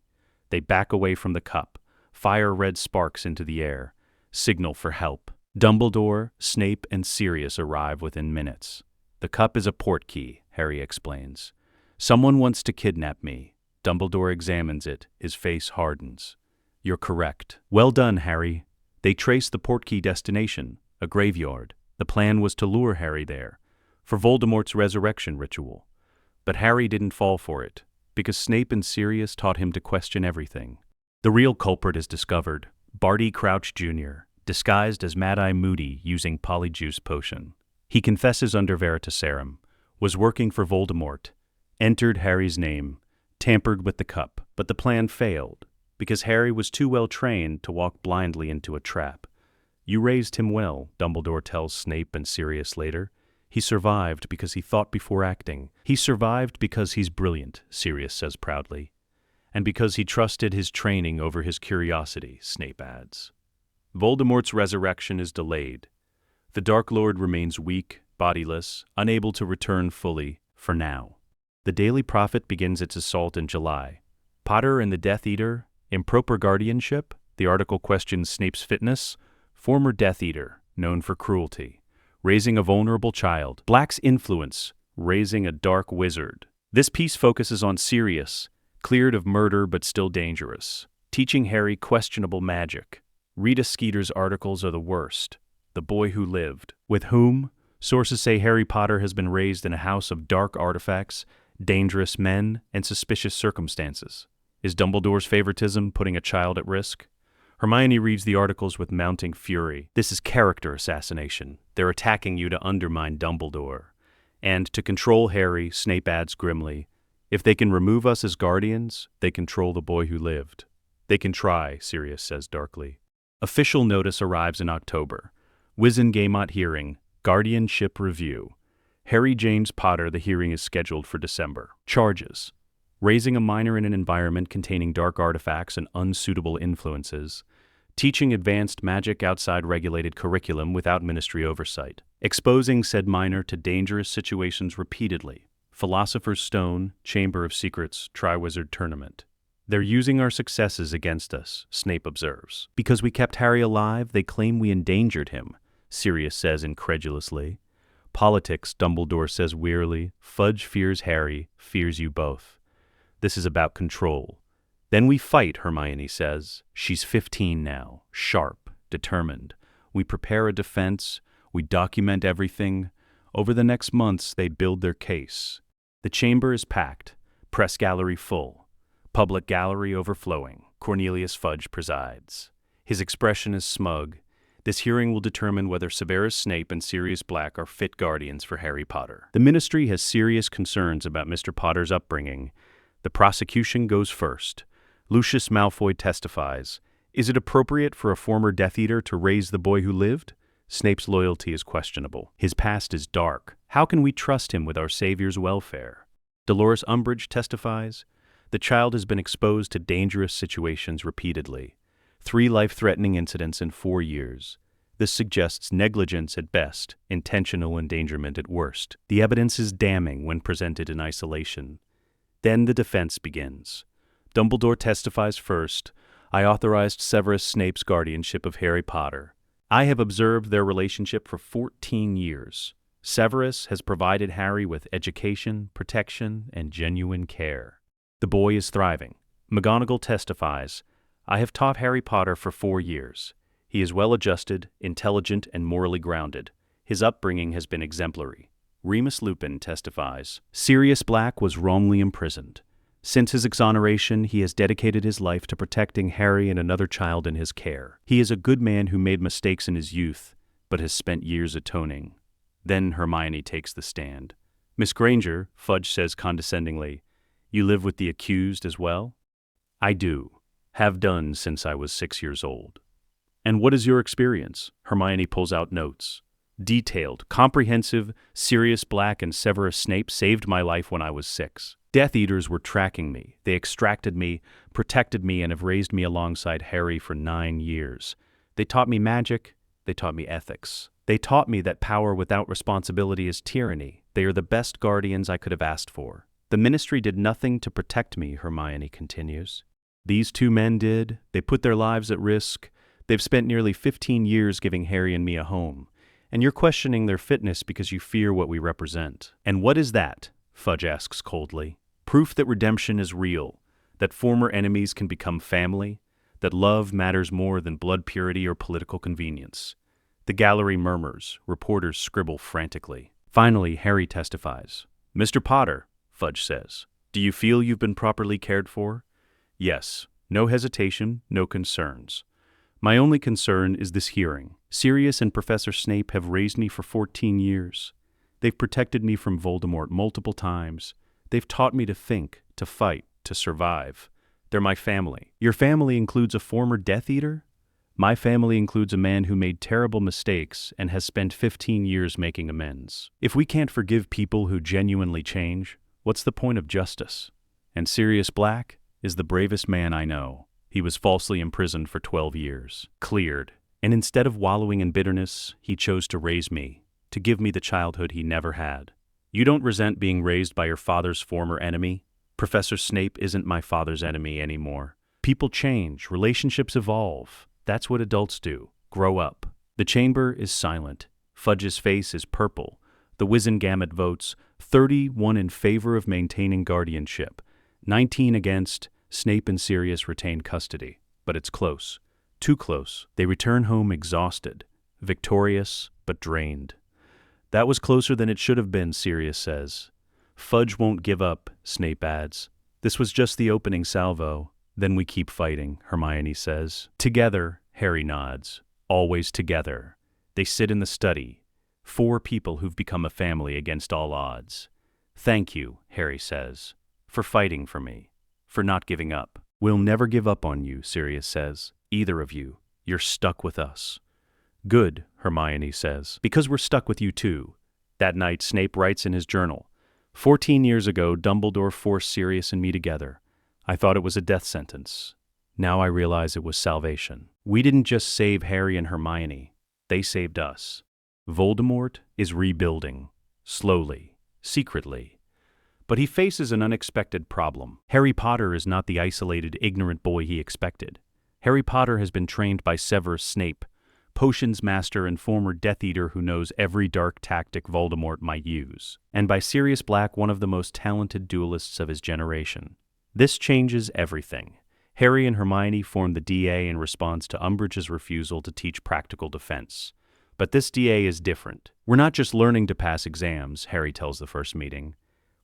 S2: They back away from the cup, fire red sparks into the air, signal for help. Dumbledore, Snape, and Sirius arrive within minutes. The cup is a portkey," Harry explains. "Someone wants to kidnap me." Dumbledore examines it. His face hardens. "You're correct." "Well done, Harry." They trace the portkey destination, a graveyard. The plan was to lure Harry there, for Voldemort's resurrection ritual. But Harry didn't fall for it, because Snape and Sirius taught him to question everything. The real culprit is discovered, Barty Crouch Jr., disguised as Mad-Eye Moody using Polyjuice Potion. He confesses under Veritaserum, was working for Voldemort, entered Harry's name, tampered with the cup. But the plan failed, because Harry was too well trained to walk blindly into a trap. "You raised him well," Dumbledore tells Snape and Sirius later. "He survived because he thought before acting. He survived because he's brilliant," Sirius says proudly. "And because he trusted his training over his curiosity," Snape adds. Voldemort's resurrection is delayed. The Dark Lord remains weak, bodiless, unable to return fully, for now. The Daily Prophet begins its assault in July. Potter and the Death Eater, improper guardianship, the article questions Snape's fitness, former Death Eater, known for cruelty, raising a vulnerable child, Black's influence, raising a dark wizard. This piece focuses on Sirius, cleared of murder but still dangerous, teaching Harry questionable magic. Rita Skeeter's articles are the worst. The Boy Who Lived. With whom? Sources say Harry Potter has been raised in a house of dark artifacts, dangerous men, and suspicious circumstances. Is Dumbledore's favoritism putting a child at risk? Hermione reads the articles with mounting fury. This is character assassination. They're attacking you to undermine Dumbledore. And to control Harry, Snape adds grimly, if they can remove us as guardians, they control the boy who lived. They can try, Sirius says darkly. Official notice arrives in October. Wizengamot hearing, guardianship review. Harry James Potter, the hearing is scheduled for December. Charges. Raising a minor in an environment containing dark artifacts and unsuitable influences. Teaching advanced magic outside regulated curriculum without ministry oversight. Exposing said minor to dangerous situations repeatedly. Philosopher's Stone, Chamber of Secrets, Triwizard Tournament. They're using our successes against us, Snape observes. Because we kept Harry alive, they claim we endangered him, Sirius says incredulously. Politics, Dumbledore says wearily. Fudge fears Harry, fears you both. This is about control. Then we fight, Hermione says. She's 15 now, sharp, determined. We prepare a defense. We document everything. Over the next months, they build their case. The chamber is packed, press gallery full, public gallery overflowing. Cornelius Fudge presides. His expression is smug. This hearing will determine whether Severus Snape and Sirius Black are fit guardians for Harry Potter. The ministry has serious concerns about Mr. Potter's upbringing. The prosecution goes first. Lucius Malfoy testifies. Is it appropriate for a former Death Eater to raise the boy who lived? Snape's loyalty is questionable. His past is dark. How can we trust him with our Savior's welfare? Dolores Umbridge testifies. The child has been exposed to dangerous situations repeatedly. 3 life-threatening incidents in 4 years. This suggests negligence at best, intentional endangerment at worst. The evidence is damning when presented in isolation. Then the defense begins. Dumbledore testifies first. I authorized Severus Snape's guardianship of Harry Potter. I have observed their relationship for 14 years. Severus has provided Harry with education, protection, and genuine care. The boy is thriving. McGonagall testifies. I have taught Harry Potter for 4 years. He is well-adjusted, intelligent, and morally grounded. His upbringing has been exemplary. Remus Lupin testifies. Sirius Black was wrongly imprisoned. Since his exoneration, he has dedicated his life to protecting Harry and another child in his care. He is a good man who made mistakes in his youth, but has spent years atoning. Then Hermione takes the stand. Miss Granger, Fudge says condescendingly, you live with the accused as well? I do. Have done since I was 6 years old. And what is your experience? Hermione pulls out notes. Detailed, comprehensive, Sirius Black and Severus Snape saved my life when I was 6. Death Eaters were tracking me. They extracted me, protected me, and have raised me alongside Harry for 9 years. They taught me magic. They taught me ethics. They taught me that power without responsibility is tyranny. They are the best guardians I could have asked for. The ministry did nothing to protect me, Hermione continues. These 2 men did. They put their lives at risk. They've spent nearly 15 years giving Harry and me a home. And you're questioning their fitness because you fear what we represent. And what is that? Fudge asks coldly. Proof that redemption is real, that former enemies can become family, that love matters more than blood purity or political convenience. The gallery murmurs. Reporters scribble frantically. Finally, Harry testifies. Mr. Potter, Fudge says, do you feel you've been properly cared for? Yes. No hesitation, no concerns. My only concern is this hearing. Sirius and Professor Snape have raised me for 14 years. They've protected me from Voldemort multiple times. They've taught me to think, to fight, to survive. They're my family. Your family includes a former Death Eater? My family includes a man who made terrible mistakes and has spent 15 years making amends. If we can't forgive people who genuinely change, what's the point of justice? And Sirius Black is the bravest man I know. He was falsely imprisoned for 12 years, cleared, and instead of wallowing in bitterness, he chose to raise me, to give me the childhood he never had. You don't resent being raised by your father's former enemy? Professor Snape isn't my father's enemy anymore. People change, relationships evolve. That's what adults do. Grow up. The chamber is silent. Fudge's face is purple. The Wizengamot votes 31 in favor of maintaining guardianship, 19 against. Snape and Sirius retain custody, but it's close. Too close. They return home exhausted, victorious, but drained. That was closer than it should have been, Sirius says. Fudge won't give up, Snape adds. This was just the opening salvo. Then we keep fighting, Hermione says. Together, Harry nods. Always together. They sit in the study. 4 people who've become a family against all odds. Thank you, Harry says, for fighting for me. For not giving up. We'll never give up on you, Sirius says. Either of you. You're stuck with us. Good, Hermione says, because we're stuck with you too. That night, Snape writes in his journal, 14 years ago, Dumbledore forced Sirius and me together. I thought it was a death sentence. Now I realize it was salvation. We didn't just save Harry and Hermione. They saved us. Voldemort is rebuilding. Slowly. Secretly. But he faces an unexpected problem. Harry Potter is not the isolated, ignorant boy he expected. Harry Potter has been trained by Severus Snape, potions master and former Death Eater who knows every dark tactic Voldemort might use, and by Sirius Black, one of the most talented duelists of his generation. This changes everything. Harry and Hermione formed the DA in response to Umbridge's refusal to teach practical defense. But this DA is different. We're not just learning to pass exams, Harry tells the first meeting.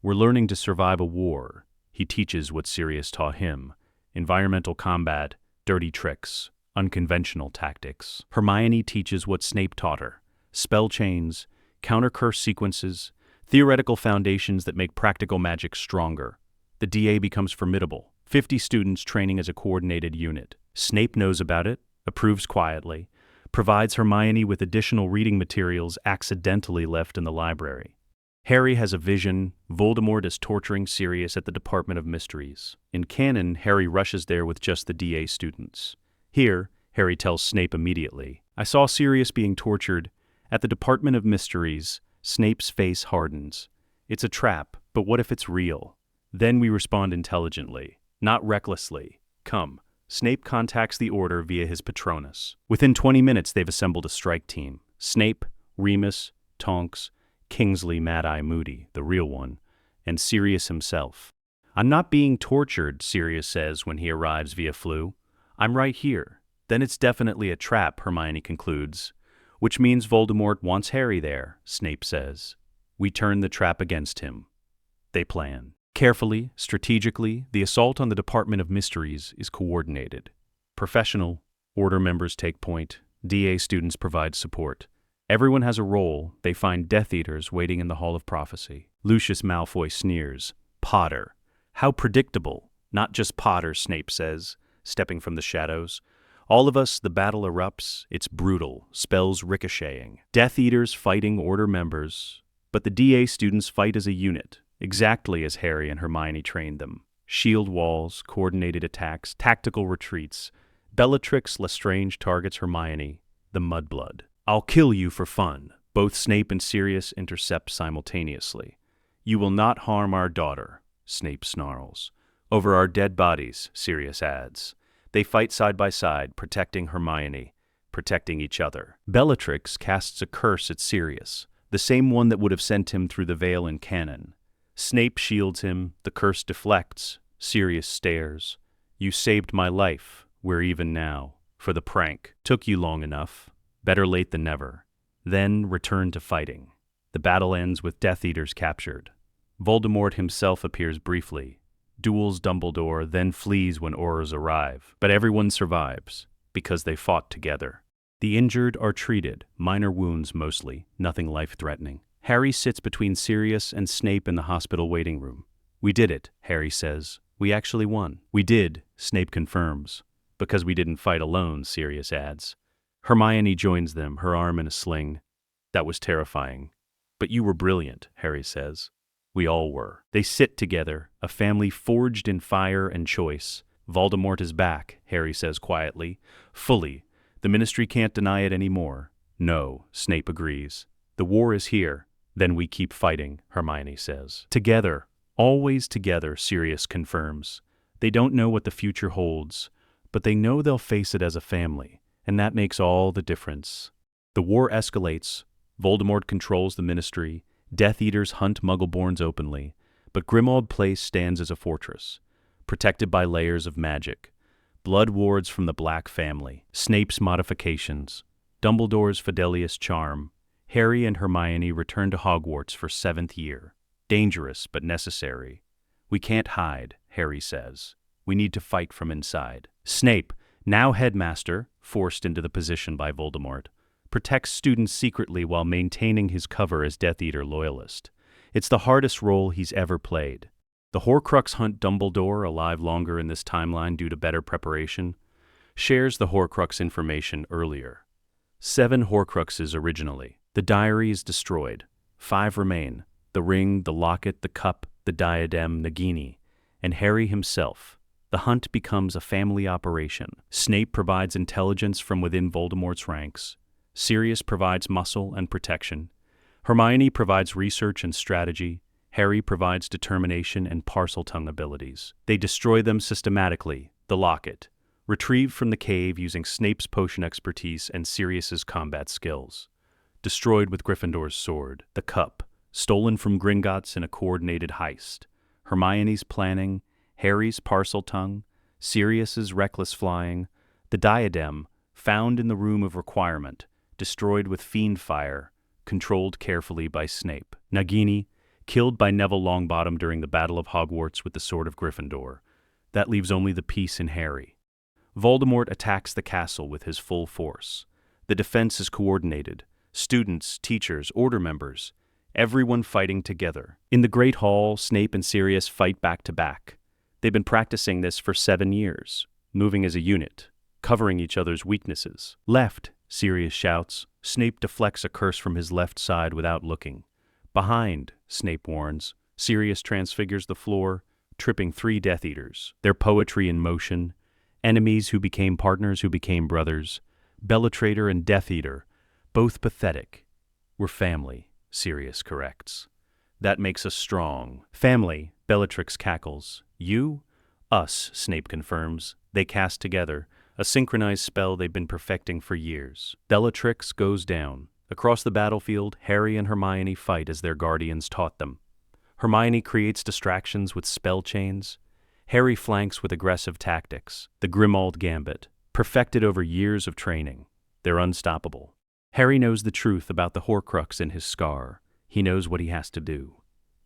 S2: We're learning to survive a war. He teaches what Sirius taught him: environmental combat, dirty tricks, unconventional tactics. Hermione teaches what Snape taught her: spell chains, counter-curse sequences, theoretical foundations that make practical magic stronger. The DA becomes formidable. 50 students training as a coordinated unit. Snape knows about it, approves quietly, provides Hermione with additional reading materials accidentally left in the library. Harry has a vision. Voldemort is torturing Sirius at the Department of Mysteries. In canon, Harry rushes there with just the DA students. Here, Harry tells Snape immediately, "I saw Sirius being tortured. At the Department of Mysteries." Snape's face hardens. It's a trap, but what if it's real? Then we respond intelligently, not recklessly. Come. Snape contacts the Order via his Patronus. Within 20 minutes, they've assembled a strike team. Snape, Remus, Tonks, Kingsley Mad-Eye Moody, the real one, and Sirius himself. "I'm not being tortured," Sirius says when he arrives via Flu. "I'm right here." "Then it's definitely a trap," Hermione concludes. "Which means Voldemort wants Harry there," Snape says. "We turn the trap against him." They plan. Carefully, strategically, the assault on the Department of Mysteries is coordinated. Professional, Order members take point, DA students provide support. Everyone has a role. They find Death Eaters waiting in the Hall of Prophecy. Lucius Malfoy sneers. "Potter. How predictable." "Not just Potter," Snape says, stepping from the shadows. "All of us, the battle erupts. It's brutal, spells ricocheting. Death Eaters fighting Order members. But the DA students fight as a unit, exactly as Harry and Hermione trained them. Shield walls, coordinated attacks, tactical retreats. Bellatrix Lestrange targets Hermione, the mudblood. "I'll kill you for fun." Both Snape and Sirius intercept simultaneously. "You will not harm our daughter," Snape snarls. "Over our dead bodies," Sirius adds. They fight side by side, protecting Hermione, protecting each other. Bellatrix casts a curse at Sirius, the same one that would have sent him through the veil in canon. Snape shields him, the curse deflects. Sirius stares. "You saved my life. We're even now. For the prank. Took you long enough. Better late than never." Then return to fighting. The battle ends with Death Eaters captured. Voldemort himself appears briefly, duels Dumbledore, then flees when Aurors arrive. But everyone survives, because they fought together. The injured are treated, minor wounds mostly, nothing life-threatening. Harry sits between Sirius and Snape in the hospital waiting room. "We did it," Harry says. "We actually won." "We did," Snape confirms. "Because we didn't fight alone," Sirius adds. Hermione joins them, her arm in a sling. "That was terrifying. But you were brilliant," Harry says. "We all were." They sit together, a family forged in fire and choice. "Voldemort is back," Harry says quietly. "Fully. The Ministry can't deny it anymore." "No," Snape agrees. "The war is here. Then we keep fighting," Hermione says. "Together. Always together," Sirius confirms. They don't know what the future holds, but they know they'll face it as a family, and that makes all the difference. The war escalates. Voldemort controls the Ministry. Death Eaters hunt Muggleborns openly, but Grimmauld Place stands as a fortress, protected by layers of magic. Blood wards from the Black family, Snape's modifications, Dumbledore's Fidelius charm. Harry and Hermione return to Hogwarts for 7th year. Dangerous, but necessary. "We can't hide," Harry says. "We need to fight from inside." Snape, now headmaster, forced into the position by Voldemort, protects students secretly while maintaining his cover as Death Eater loyalist. It's the hardest role he's ever played. The Horcrux hunt Dumbledore, alive longer in this timeline due to better preparation, shares the Horcrux information earlier. 7 Horcruxes originally. The diary is destroyed. 5 remain: the ring, the locket, the cup, the diadem, Nagini, and Harry himself. The hunt becomes a family operation. Snape provides intelligence from within Voldemort's ranks. Sirius provides muscle and protection. Hermione provides research and strategy. Harry provides determination and Parseltongue abilities. They destroy them systematically. The locket, retrieved from the cave using Snape's potion expertise and Sirius's combat skills. Destroyed with Gryffindor's sword. The cup, stolen from Gringotts in a coordinated heist. Hermione's planning, Harry's Parseltongue, Sirius's reckless flying, the diadem, found in the room of requirement, destroyed with fiend fire, controlled carefully by Snape. Nagini, killed by Neville Longbottom during the Battle of Hogwarts with the Sword of Gryffindor. That leaves only the peace in Harry. Voldemort attacks the castle with his full force. The defense is coordinated. Students, teachers, order members, everyone fighting together. In the Great Hall, Snape and Sirius fight back to back. They've been practicing this for 7 years, moving as a unit, covering each other's weaknesses. Left, Sirius shouts. Snape deflects a curse from his left side without looking. Behind, Snape warns. Sirius transfigures the floor, tripping 3 Death Eaters. Their poetry in motion. Enemies who became partners who became brothers. Bellatraitor and Death Eater, both pathetic. We're family, Sirius corrects. That makes us strong. Family, Bellatrix cackles. You? Us, Snape confirms. They cast together, a synchronized spell they've been perfecting for years. Bellatrix goes down. Across the battlefield, Harry and Hermione fight as their guardians taught them. Hermione creates distractions with spell chains. Harry flanks with aggressive tactics. The Grimmauld gambit, perfected over years of training. They're unstoppable. Harry knows the truth about the Horcrux in his scar. He knows what he has to do.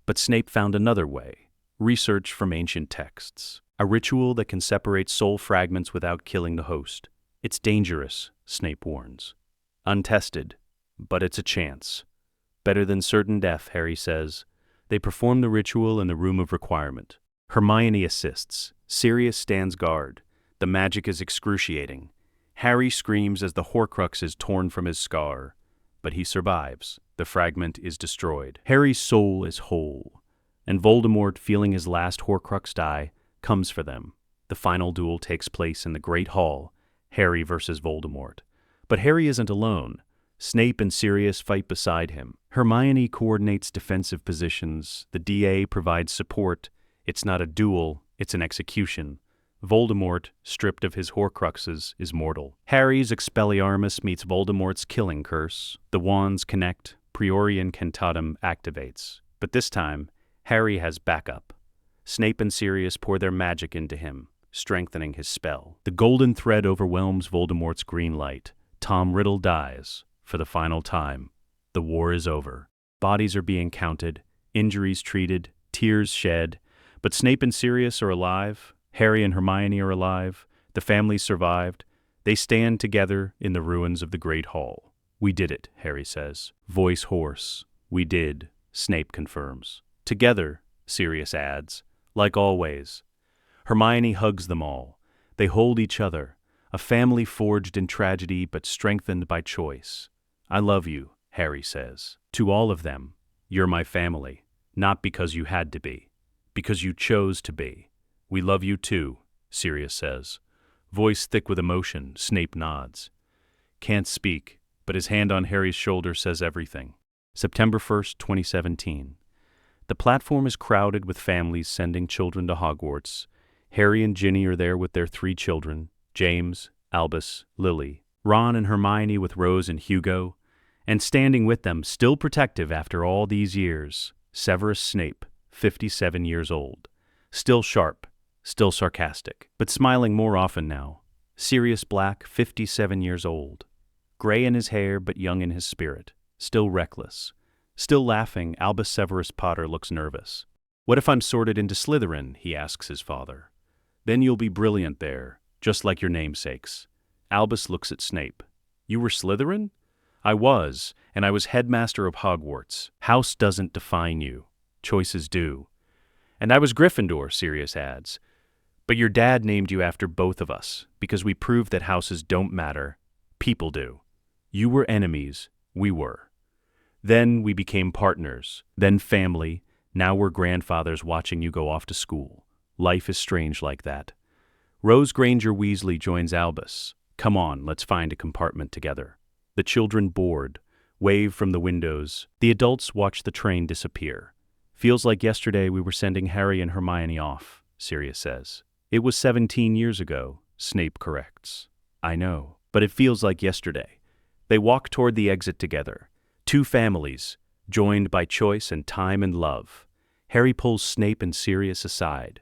S2: But Snape found another way. Research from ancient texts. A ritual that can separate soul fragments without killing the host. It's dangerous, Snape warns. Untested, but it's a chance. Better than certain death, Harry says. They perform the ritual in the room of requirement. Hermione assists. Sirius stands guard. The magic is excruciating. Harry screams as the Horcrux is torn from his scar. But he survives. The fragment is destroyed. Harry's soul is whole. And Voldemort, feeling his last Horcrux die, comes for them. The final duel takes place in the Great Hall, Harry versus Voldemort. But Harry isn't alone. Snape and Sirius fight beside him. Hermione coordinates defensive positions. The DA provides support. It's not a duel, it's an execution. Voldemort, stripped of his Horcruxes, is mortal. Harry's Expelliarmus meets Voldemort's killing curse. The wands connect. Priori Incantatem activates. But this time, Harry has backup. Snape and Sirius pour their magic into him, strengthening his spell. The golden thread overwhelms Voldemort's green light. Tom Riddle dies. For the final time. The war is over. Bodies are being counted, injuries treated, tears shed. But Snape and Sirius are alive. Harry and Hermione are alive. The family survived. They stand together in the ruins of the Great Hall. We did it, Harry says. Voice hoarse. We did, Snape confirms. Together, Sirius adds. Like always. Hermione hugs them all. They hold each other. A family forged in tragedy but strengthened by choice. I love you, Harry says. To all of them, you're my family. Not because you had to be. Because you chose to be. We love you too, Sirius says. Voice thick with emotion, Snape nods. Can't speak, but his hand on Harry's shoulder says everything. September 1st, 2017. The platform is crowded with families sending children to Hogwarts. Harry and Ginny are there with their 3 children, James, Albus, Lily. Ron and Hermione with Rose and Hugo. And standing with them, still protective after all these years, Severus Snape, 57 years old. Still sharp, still sarcastic, but smiling more often now. Sirius Black, 57 years old. Gray in his hair, but young in his spirit. Still reckless. Still laughing, Albus Severus Potter looks nervous. What if I'm sorted into Slytherin, he asks his father. Then you'll be brilliant there, just like your namesakes. Albus looks at Snape. You were Slytherin? I was, and I was headmaster of Hogwarts. House doesn't define you. Choices do. And I was Gryffindor, Sirius adds. But your dad named you after both of us, because we proved that houses don't matter. People do. You were enemies, we were. Then we became partners, then family. Now we're grandfathers watching you go off to school. Life is strange like that. Rose Granger Weasley joins Albus. Come on, let's find a compartment together. The children board, wave from the windows. The adults watch the train disappear. Feels like yesterday we were sending Harry and Hermione off, Sirius says. It was 17 years ago, Snape corrects. I know, but it feels like yesterday. They walk toward the exit together. 2 families, joined by choice and time and love. Harry pulls Snape and Sirius aside.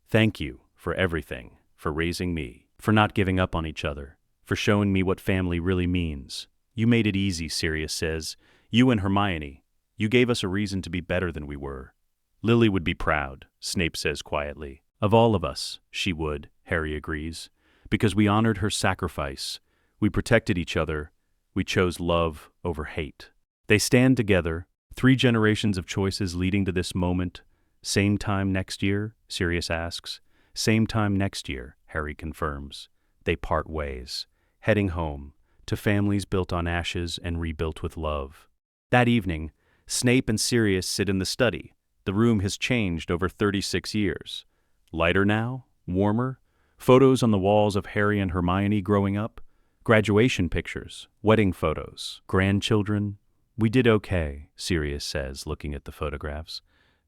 S2: Thank you for everything, for raising me, for not giving up on each other, for showing me what family really means. You made it easy, Sirius says. You and Hermione. You gave us a reason to be better than we were. Lily would be proud, Snape says quietly. Of all of us, she would, Harry agrees, because we honored her sacrifice. We protected each other. We chose love over hate. They stand together, 3 generations of choices leading to this moment. Same time next year? Sirius asks. Same time next year, Harry confirms. They part ways, heading home, to families built on ashes and rebuilt with love. That evening, Snape and Sirius sit in the study. The room has changed over 36 years. Lighter now? Warmer? Photos on the walls of Harry and Hermione growing up? Graduation pictures? Wedding photos? Grandchildren? We did okay, Sirius says, looking at the photographs.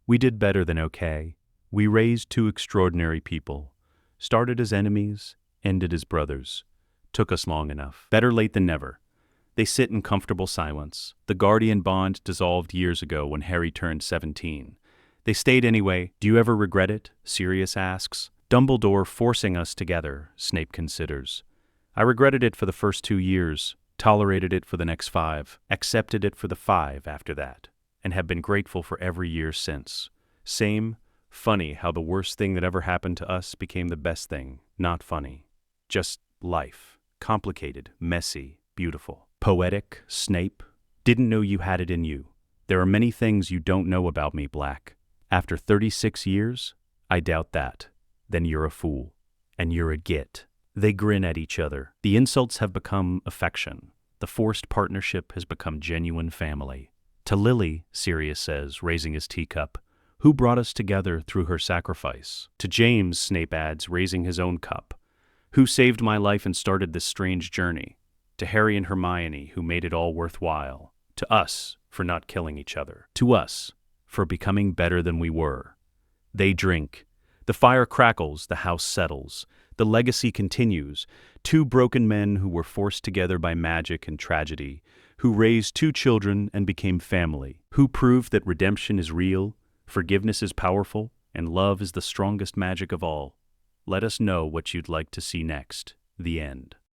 S2: We did better than okay. We raised 2 extraordinary people. Started as enemies, ended as brothers. Took us long enough. Better late than never. They sit in comfortable silence. The guardian bond dissolved years ago when Harry turned 17. They stayed anyway. Do you ever regret it? Sirius asks. Dumbledore forcing us together, Snape considers. I regretted it for the first 2 years, tolerated it for the next 5, accepted it for the 5 after that, and have been grateful for every year since. Same, funny how the worst thing that ever happened to us became the best thing. Not funny. Just life. Complicated, messy, beautiful. Poetic, Snape. Didn't know you had it in you. There are many things you don't know about me, Black. After 36 years? I doubt that. Then you're a fool. And you're a git. They grin at each other. The insults have become affection. The forced partnership has become genuine family. To Lily, Sirius says, raising his teacup, who brought us together through her sacrifice. To James, Snape adds, raising his own cup, who saved my life and started this strange journey. To Harry and Hermione, who made it all worthwhile. To us, for not killing each other. To us, for becoming better than we were. They drink. The fire crackles, the house settles. The legacy continues. 2 broken men who were forced together by magic and tragedy, who raised 2 children and became family, who proved that redemption is real, forgiveness is powerful, and love is the strongest magic of all. Let us know what you'd like to see next. The end.